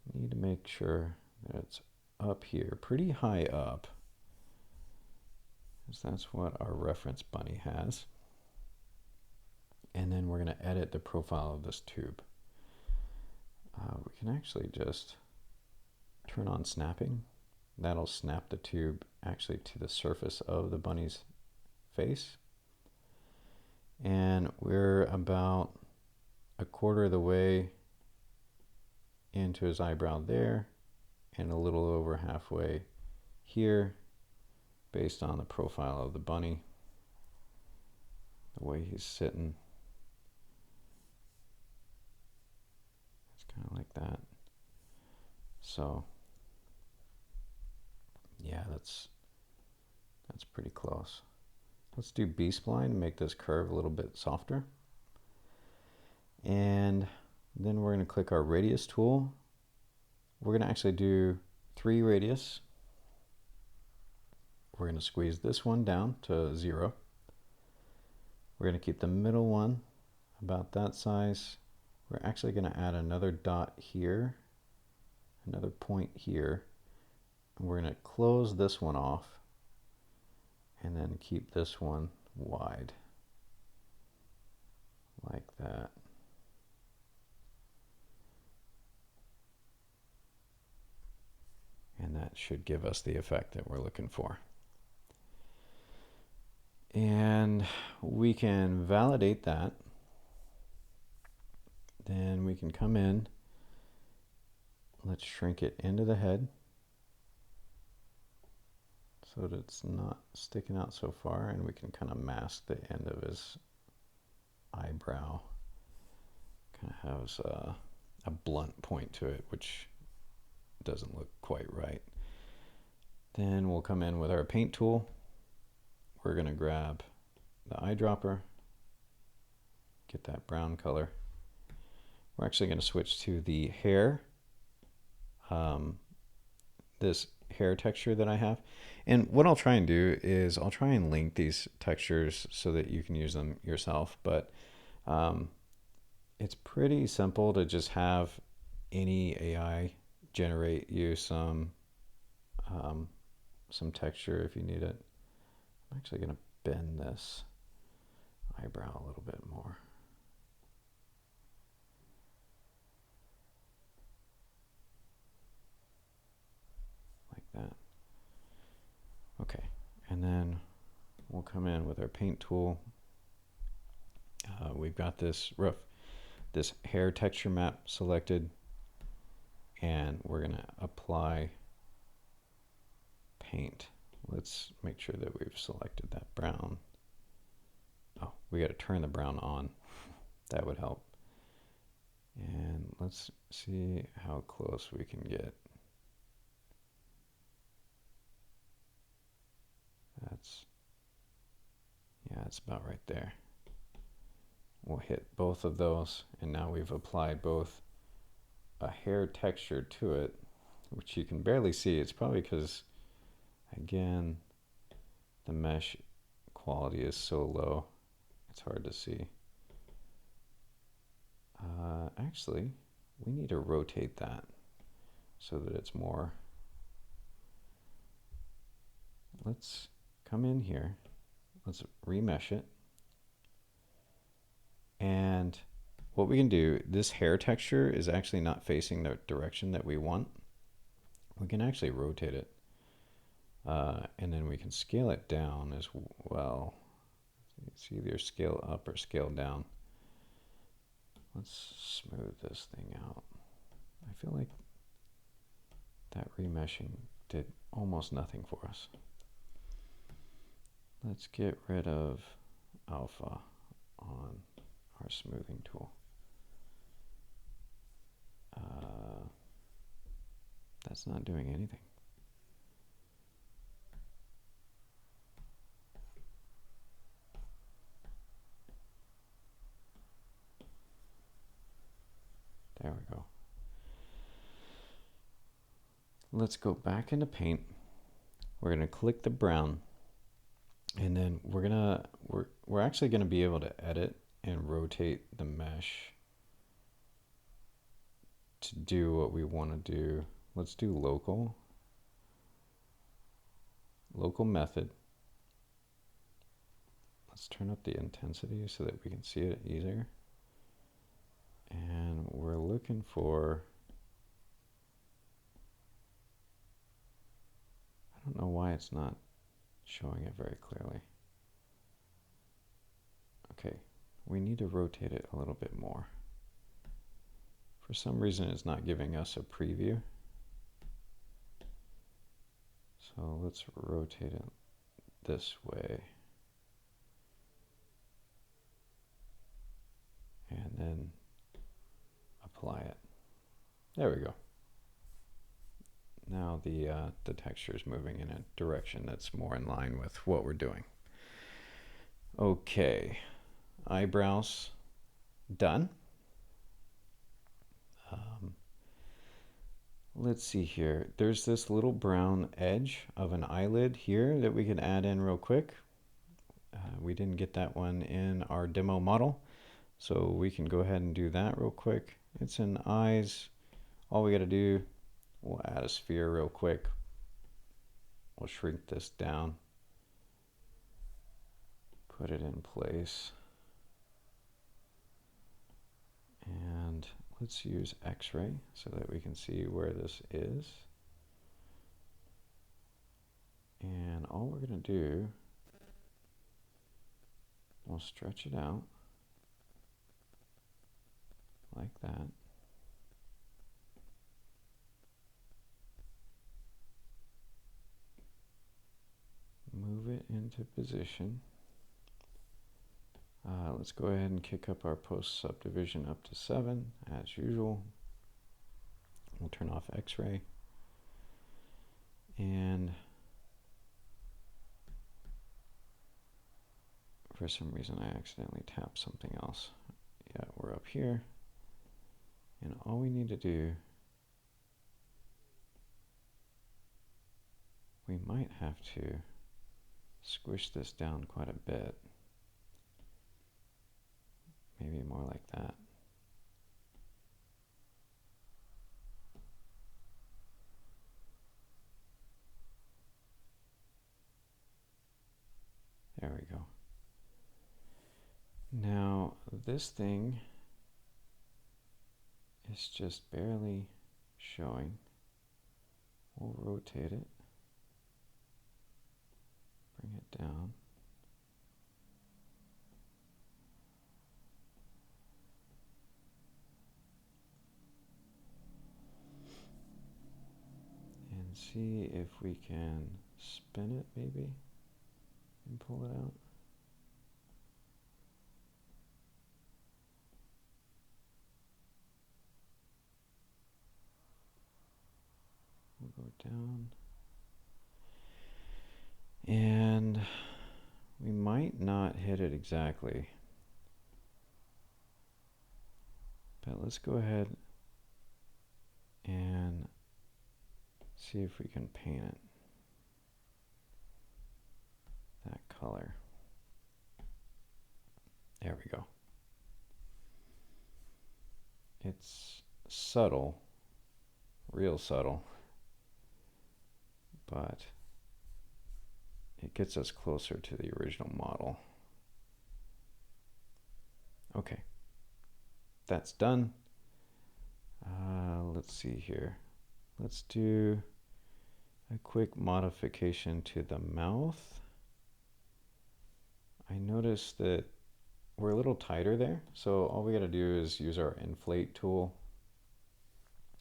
we need to make sure that it's up here, pretty high up, because that's what our reference bunny has. And then we're going to edit the profile of this tube. We can actually just turn on snapping. That'll snap the tube actually to the surface of the bunny's face. And we're about a quarter of the way into his eyebrow there, and a little over halfway here, based on the profile of the bunny, the way he's sitting. Kind of like that. So yeah, that's pretty close. Let's do B-spline and make this curve a little bit softer. And then we're going to click our radius tool. We're going to actually do 3 radius. We're going to squeeze this one down to 0. We're going to keep the middle one about that size. We're actually going to add another dot here, another point here. And we're going to close this one off and then keep this one wide, like that. And that should give us the effect that we're looking for. And we can validate that. Then we can come in, let's shrink it into the head so that it's not sticking out so far, and we can kind of mask the end of his eyebrow. Kind of has a blunt point to it, which doesn't look quite right. Then we'll come in with our paint tool. We're going to grab the eyedropper, get that brown color. We're actually going to switch to the hair, this hair texture that I have. And what I'll try and do is I'll try and link these textures so that you can use them yourself. But it's pretty simple to just have any AI generate you some texture if you need it. I'm actually going to bend this eyebrow a little bit more. That. Okay, and then we'll come in with our paint tool. We've got this hair texture map selected. and we're going to apply paint. Let's make sure that we've selected that brown. Oh, we got to turn the brown on. That would help. And let's see how close we can get. Yeah, it's about right there. We'll hit both of those, and now we've applied both a hair texture to it, which you can barely see. It's probably because, again, the mesh quality is so low, it's hard to see. Actually, we need to rotate that so that it's more. Let's come in here. Let's remesh it. And what we can do, this hair texture is actually not facing the direction that we want. We can actually rotate it. And then we can scale it down as well. It's either scale up or scale down. Let's smooth this thing out. I feel like that remeshing did almost nothing for us. Let's get rid of alpha on our smoothing tool. That's not doing anything. There we go. Let's go back into paint. We're going to click the brown, and then we're actually going to be able to edit and rotate the mesh to do what we want to do. Let's do local method. Let's turn up the intensity so that we can see it easier. And we're looking for, I don't know why it's not showing it very clearly. Okay, we need to rotate it a little bit more. For some reason, it's not giving us a preview. So let's rotate it this way. And then apply it. There we go. Now the texture is moving in a direction that's more in line with what we're doing. Okay, eyebrows done. Let's see here. There's this little brown edge of an eyelid here that we can add in real quick. We didn't get that one in our demo model, so we can go ahead and do that real quick. It's in eyes. All we got to do, we'll add a sphere real quick. We'll shrink this down, put it in place, and let's use X-ray so that we can see where this is. And all we're going to do, we'll stretch it out like that. Move it into position. Let's go ahead and kick up our post subdivision up to 7 as usual. We'll turn off X-ray. And for some reason I accidentally tapped something else. Yeah, we're up here. And all we need to do, we might have to squish this down quite a bit. Maybe more like that. There we go. Now this thing is just barely showing. We'll rotate it, bring it down. see if we can spin it maybe and pull it out. We'll go down. And we might not hit it exactly. But let's go ahead and see if we can paint it that color. There we go. It's subtle, real subtle, but it gets us closer to the original model. Okay, that's done. Let's see here. Let's do a quick modification to the mouth. I noticed that we're a little tighter there, so all we got to do is use our inflate tool,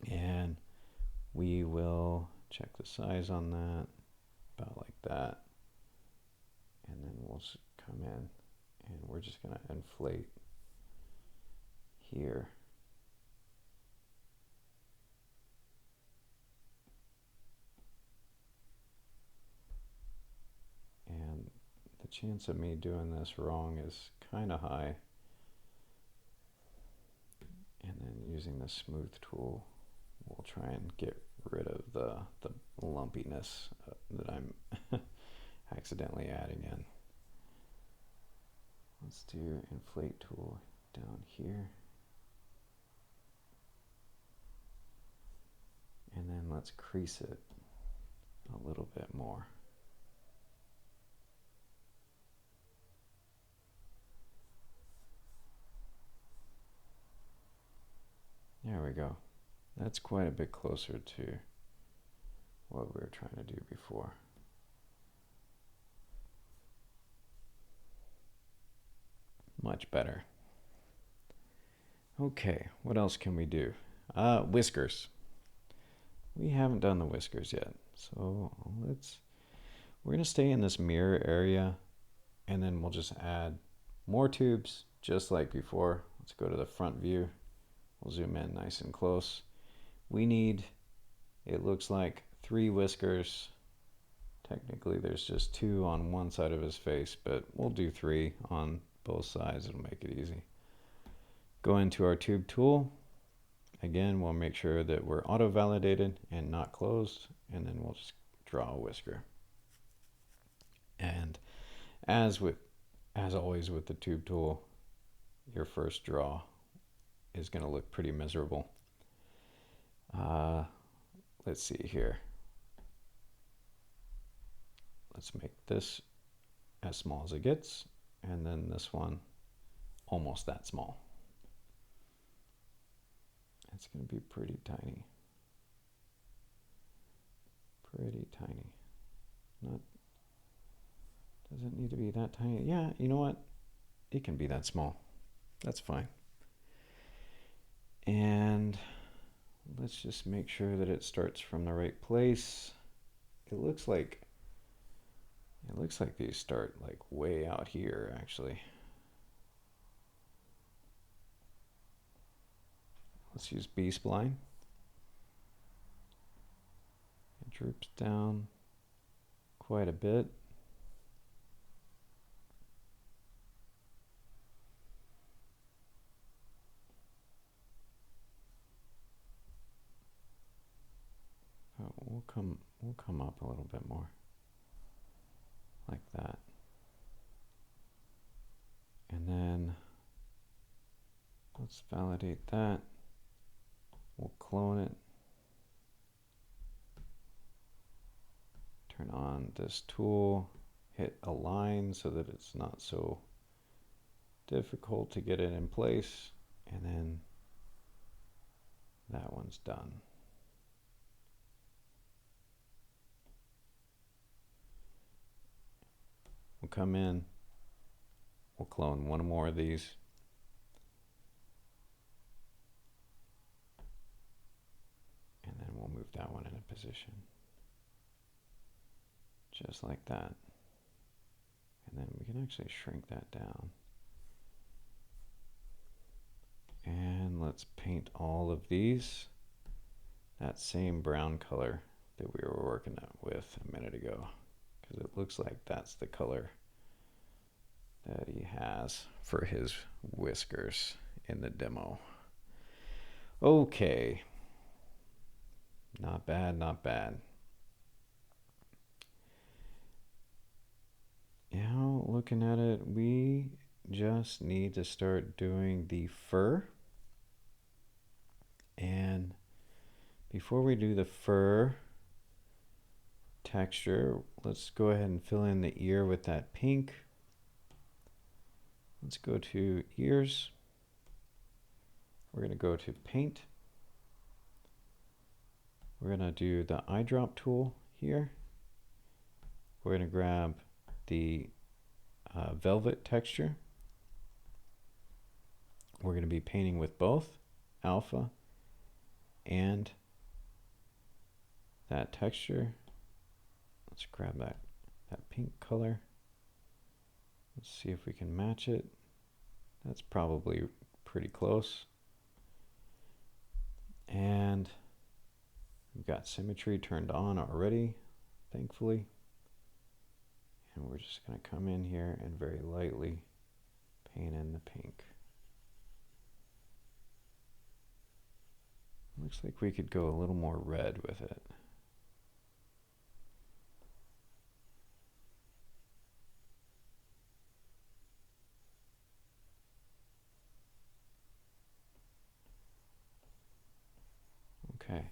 and we will check the size on that, about like that, and then we'll come in and we're just going to inflate here. And the chance of me doing this wrong is kind of high. And then using the smooth tool, we'll try and get rid of the lumpiness that I'm accidentally adding in. Let's do inflate tool down here. And then let's crease it a little bit more. There we go. That's quite a bit closer to what we were trying to do before. Much better. Okay, what else can we do? Whiskers. We haven't done the whiskers yet, so we're gonna stay in this mirror area, and then we'll just add more tubes just like before. Let's go to the front view. We'll zoom in nice and close. We need, it looks like 3 whiskers. Technically there's just 2 on one side of his face, but we'll do 3 on both sides. It'll make it easy. Go into our tube tool. Again, we'll make sure that we're auto-validated and not closed, and then we'll just draw a whisker. And as always with the tube tool, your first draw is going to look pretty miserable. Let's see here. Let's make this as small as it gets, and then this one almost that small. It's going to be pretty tiny. Pretty tiny. Doesn't need to be that tiny. Yeah, you know what? It can be that small. That's fine. And let's just make sure that it starts from the right place. It looks like these start like way out here actually. Let's use B-spline. It droops down quite a bit. We'll come up a little bit more, like that. And then let's validate that. We'll clone it. Turn on this tool, hit align so that it's not so difficult to get it in place, and then that one's done. We'll come in, we'll clone one more of these. And then we'll move that one into position. just like that. And then we can actually shrink that down. And let's paint all of these that same brown color that we were working with a minute ago, because it looks like that's the color that he has for his whiskers in the demo. Okay. Not bad, not bad. Now, looking at it, we just need to start doing the fur. And before we do the fur texture, let's go ahead and fill in the ear with that pink. Let's go to ears. We're going to go to paint. We're going to do the eyedrop tool here. We're going to grab the velvet texture. We're going to be painting with both alpha and that texture. Let's grab that pink color. Let's see if we can match it. That's probably pretty close. And we've got symmetry turned on already, thankfully. And we're just going to come in here and very lightly paint in the pink. Looks like we could go a little more red with it. Okay.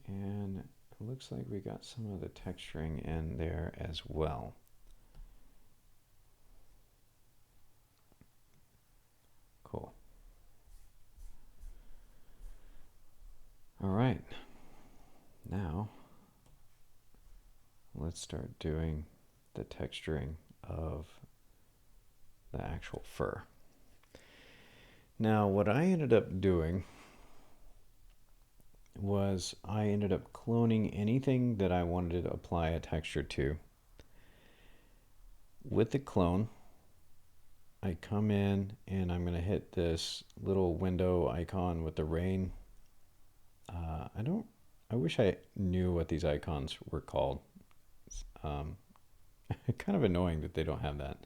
And it looks like we got some of the texturing in there as well. Cool. All right. Now, let's start doing the texturing of the actual fur. Now, what I ended up doing was I ended up cloning anything that I wanted to apply a texture to. With the clone, I come in and I'm going to hit this little window icon with the rain. I wish I knew what these icons were called. Kind of annoying that they don't have that.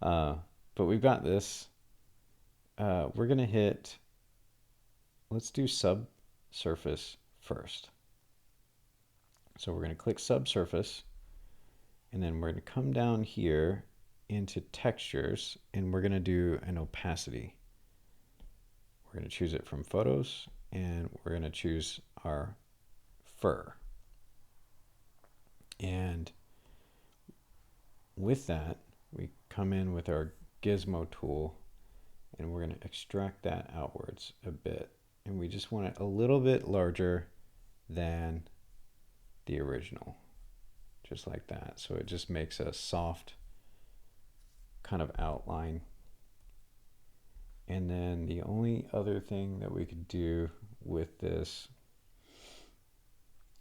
But we've got this. We're going to hit, let's do subsurface first. So we're going to click subsurface, and then we're going to come down here into textures, and we're going to do an opacity. We're going to choose it from photos, and we're going to choose our fur. And with that, we come in with our gizmo tool, and we're going to extract that outwards a bit. And we just want it a little bit larger than the original, just like that. So it just makes a soft kind of outline. And then the only other thing that we could do with this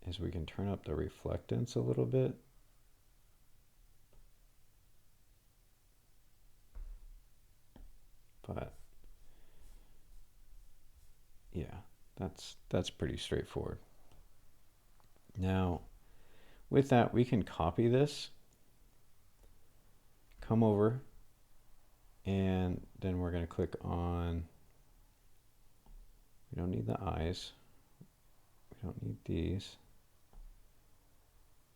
is we can turn up the reflectance a little bit. But yeah, that's pretty straightforward. Now, with that, we can copy this, come over, and then we're going to click on, we don't need the eyes, we don't need these.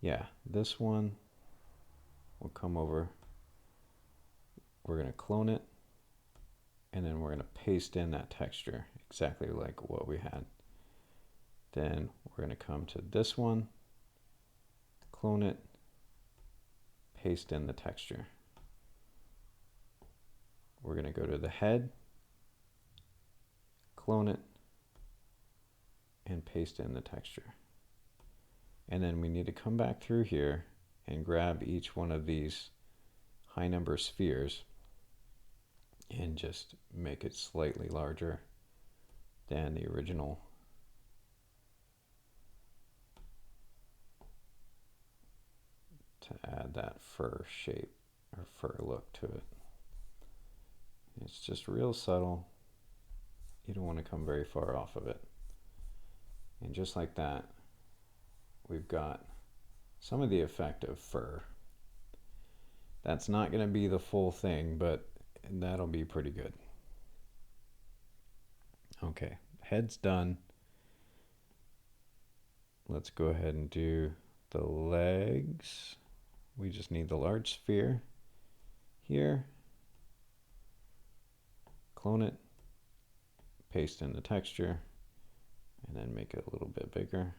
Yeah, this one will come over, we're going to clone it, and then we're going to paste in that texture exactly like what we had. Then we're going to come to this one, clone it, paste in the texture. We're going to go to the head, clone it, and paste in the texture. And then we need to come back through here and grab each one of these high number spheres and just make it slightly larger than the original. And then to add that fur shape or fur look to it. It's just real subtle. You don't want to come very far off of it. And just like that, we've got some of the effect of fur. That's not going to be the full thing, but that'll be pretty good. Okay, head's done. Let's go ahead and do the legs. We just need the large sphere here. Clone it, paste in the texture, and then make it a little bit bigger.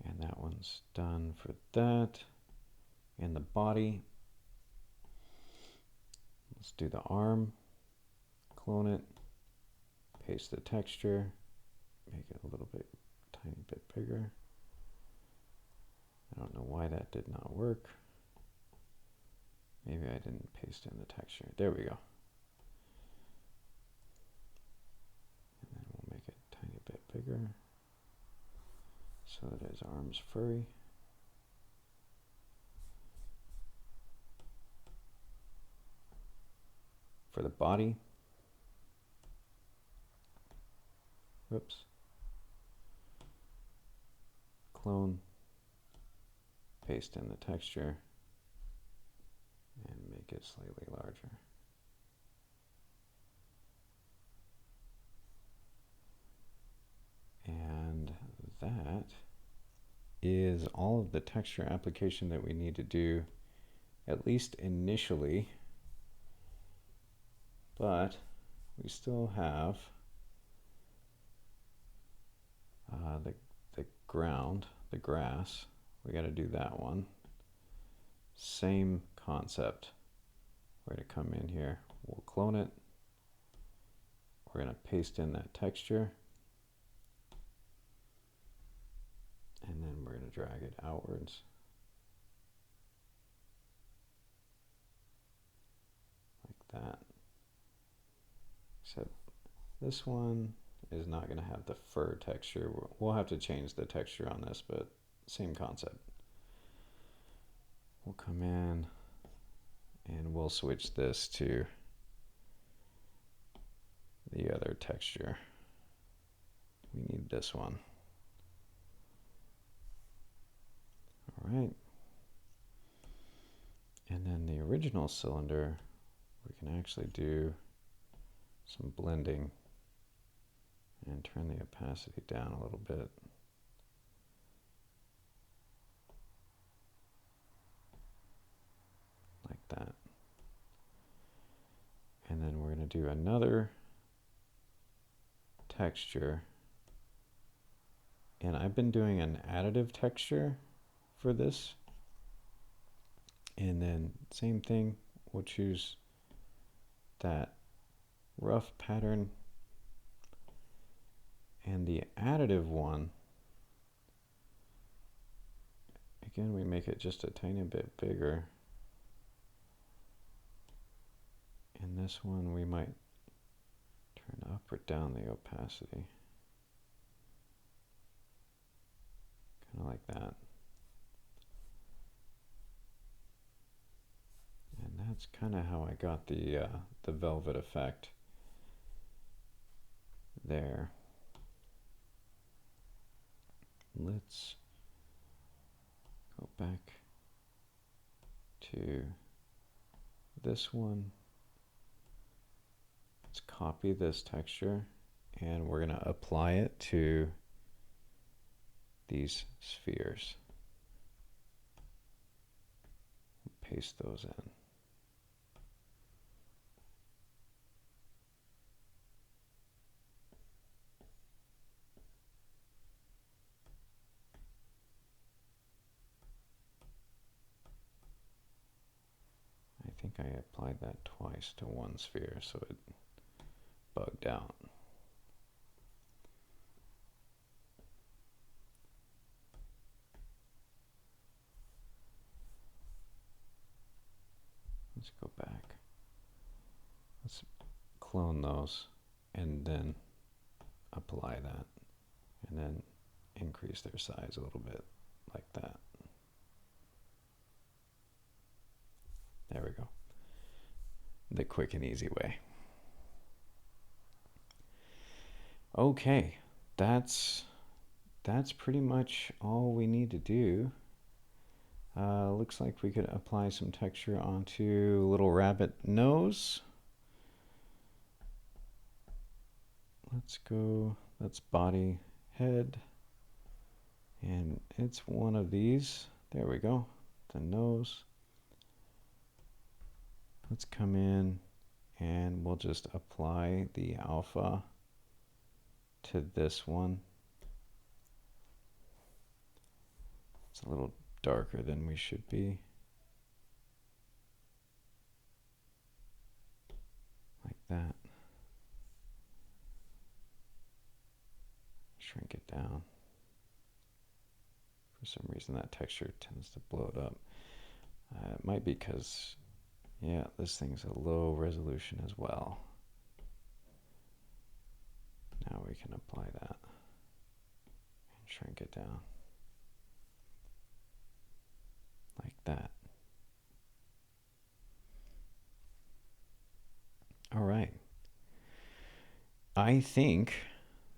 And that one's done for that. And the body, let's do the arm, clone it, paste the texture, make it a little bit, tiny bit bigger. I don't know why that did not work. Maybe I didn't paste in the texture. There we go. And then we'll make it a tiny bit bigger so that his arm's furry. For the body, whoops, clone, paste in the texture, and make it slightly larger. And that is all of the texture application that we need to do, at least initially. But we still have the ground, the grass. We got to do that one. Same concept. We're going to come in here. We'll clone it. We're going to paste in that texture. And then we're going to drag it outwards. Like that. Except this one is not going to have the fur texture. We'll have to change the texture on this, but same concept. We'll come in and we'll switch this to the other texture. We need this one. All right. And then the original cylinder, we can actually do some blending and turn the opacity down a little bit. Like that. And then we're going to do another texture. And I've been doing an additive texture for this. And then same thing, we'll choose that rough pattern. And the additive one, again, we make it just a tiny bit bigger. And this one, we might turn up or down the opacity. Kind of like that. And that's kind of how I got the velvet effect there. Let's go back to this one. Let's copy this texture and we're going to apply it to these spheres. Paste those in. I think I applied that twice to one sphere, so it bugged out. Let's go back. Let's clone those and then apply that. and then increase their size a little bit like that. There we go. The quick and easy way. Okay, that's pretty much all we need to do. Looks like we could apply some texture onto a little rabbit nose. Let's go, that's body, head, and it's one of these. There we go, the nose. Let's come in and we'll just apply the alpha to this one. It's a little darker than we should be. Like that. Shrink it down. For some reason that texture tends to blow it up. It might be because, yeah, this thing's a low resolution as well. Now we can apply that and shrink it down. Like that. All right. I think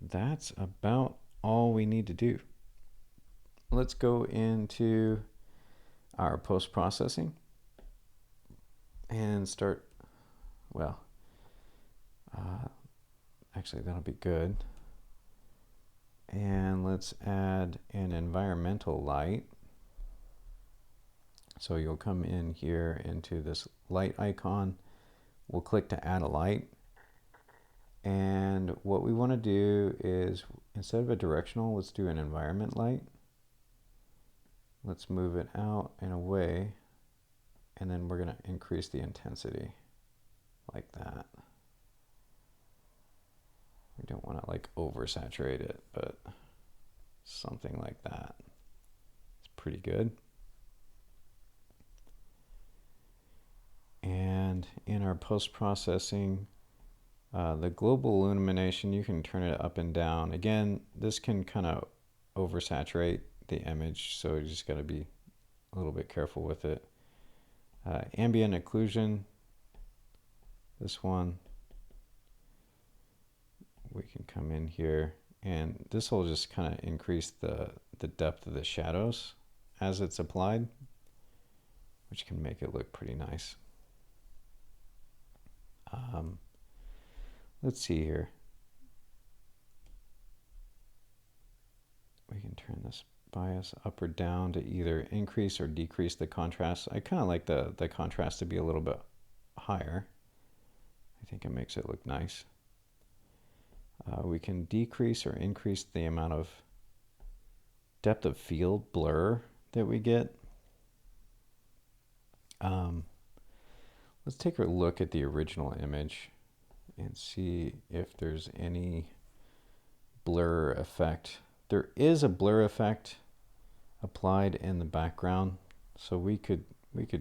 that's about all we need to do. Let's go into our post-processing and start, well, actually that'll be good. And let's add an environmental light. So you'll come in here into this light icon. We'll click to add a light. And what we want to do is, instead of a directional, let's do an environment light. Let's move it out and away. And then we're going to increase the intensity like that. We don't want to like oversaturate it, but something like that. It's pretty good. And in our post-processing, the global illumination, you can turn it up and down. Again, this can kind of oversaturate the image, so you just got to be a little bit careful with it. Ambient occlusion, this one, we can come in here, and this will just kind of increase the depth of the shadows as it's applied, which can make it look pretty nice. Let's see here. We can turn this bias up or down to either increase or decrease the contrast. I kind of like the contrast to be a little bit higher. I think it makes it look nice. We can decrease or increase the amount of depth of field blur that we get. Let's take a look at the original image and see if there's any blur effect. There is a blur effect applied in the background, so we could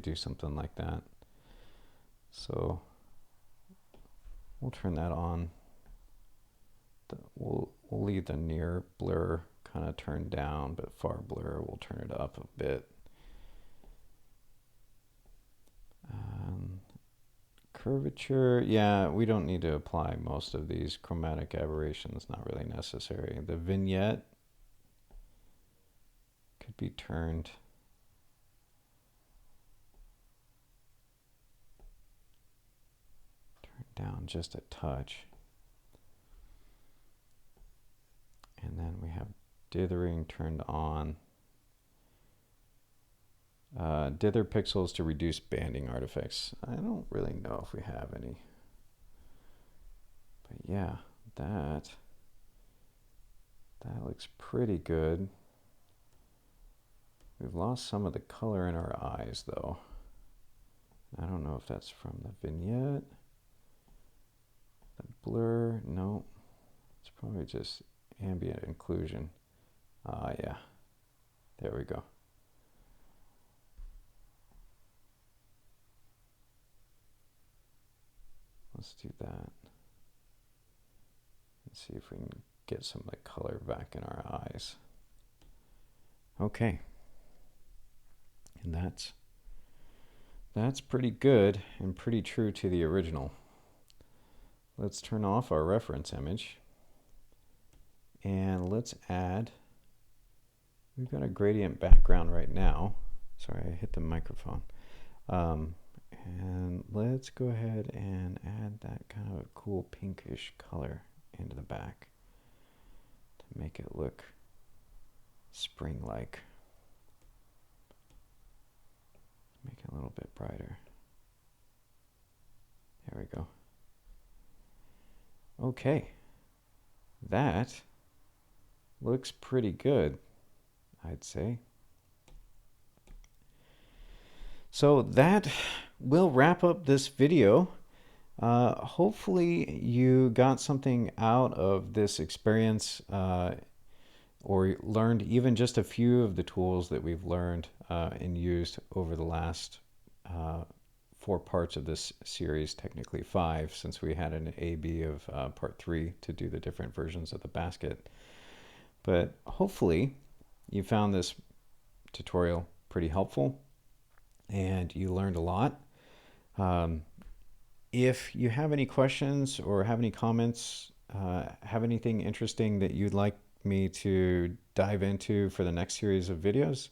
do something like that. So we'll turn that on. We'll leave the near blur kind of turned down, but far blur we'll turn it up a bit. Curvature, yeah, we don't need to apply most of these. Chromatic aberrations, not really necessary. The vignette could be turned down just a touch. And then we have dithering turned on. Dither pixels to reduce banding artifacts. I don't really know if we have any. But yeah, that looks pretty good. We've lost some of the color in our eyes though. I don't know if that's from the vignette. The blur, no. It's probably just ambient occlusion. Yeah, there we go. Let's do that. Let's see if we can get some of the color back in our eyes. Okay. And that's pretty good and pretty true to the original. Let's turn off our reference image. And let's add, we've got a gradient background right now. Sorry, I hit the microphone. And let's go ahead and add that kind of a cool pinkish color into the back to make it look spring-like. Make it a little bit brighter. There we go. Okay. That looks pretty good, I'd say. So that will wrap up this video. Hopefully you got something out of this experience or learned even just a few of the tools that we've learned and used over the last 4 parts of this series, technically 5, since we had an A-B of part 3 to do the different versions of the basket. But hopefully you found this tutorial pretty helpful and you learned a lot. If you have any questions or have any comments, have anything interesting that you'd like me to dive into for the next series of videos,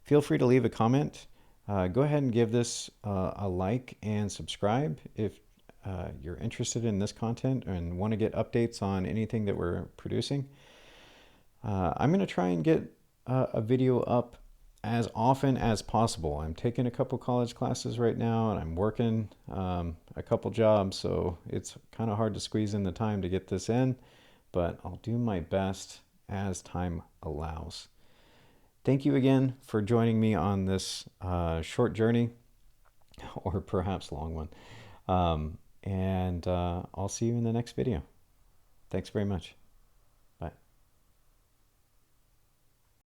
feel free to leave a comment. Go ahead and give this a like and subscribe if you're interested in this content and want to get updates on anything that we're producing. I'm going to try and get a video up as often as possible. I'm taking a couple college classes right now and I'm working a couple jobs, so it's kind of hard to squeeze in the time to get this in, but I'll do my best as time allows. Thank you again for joining me on this short journey, or perhaps long one. And I'll see you in the next video. Thanks very much.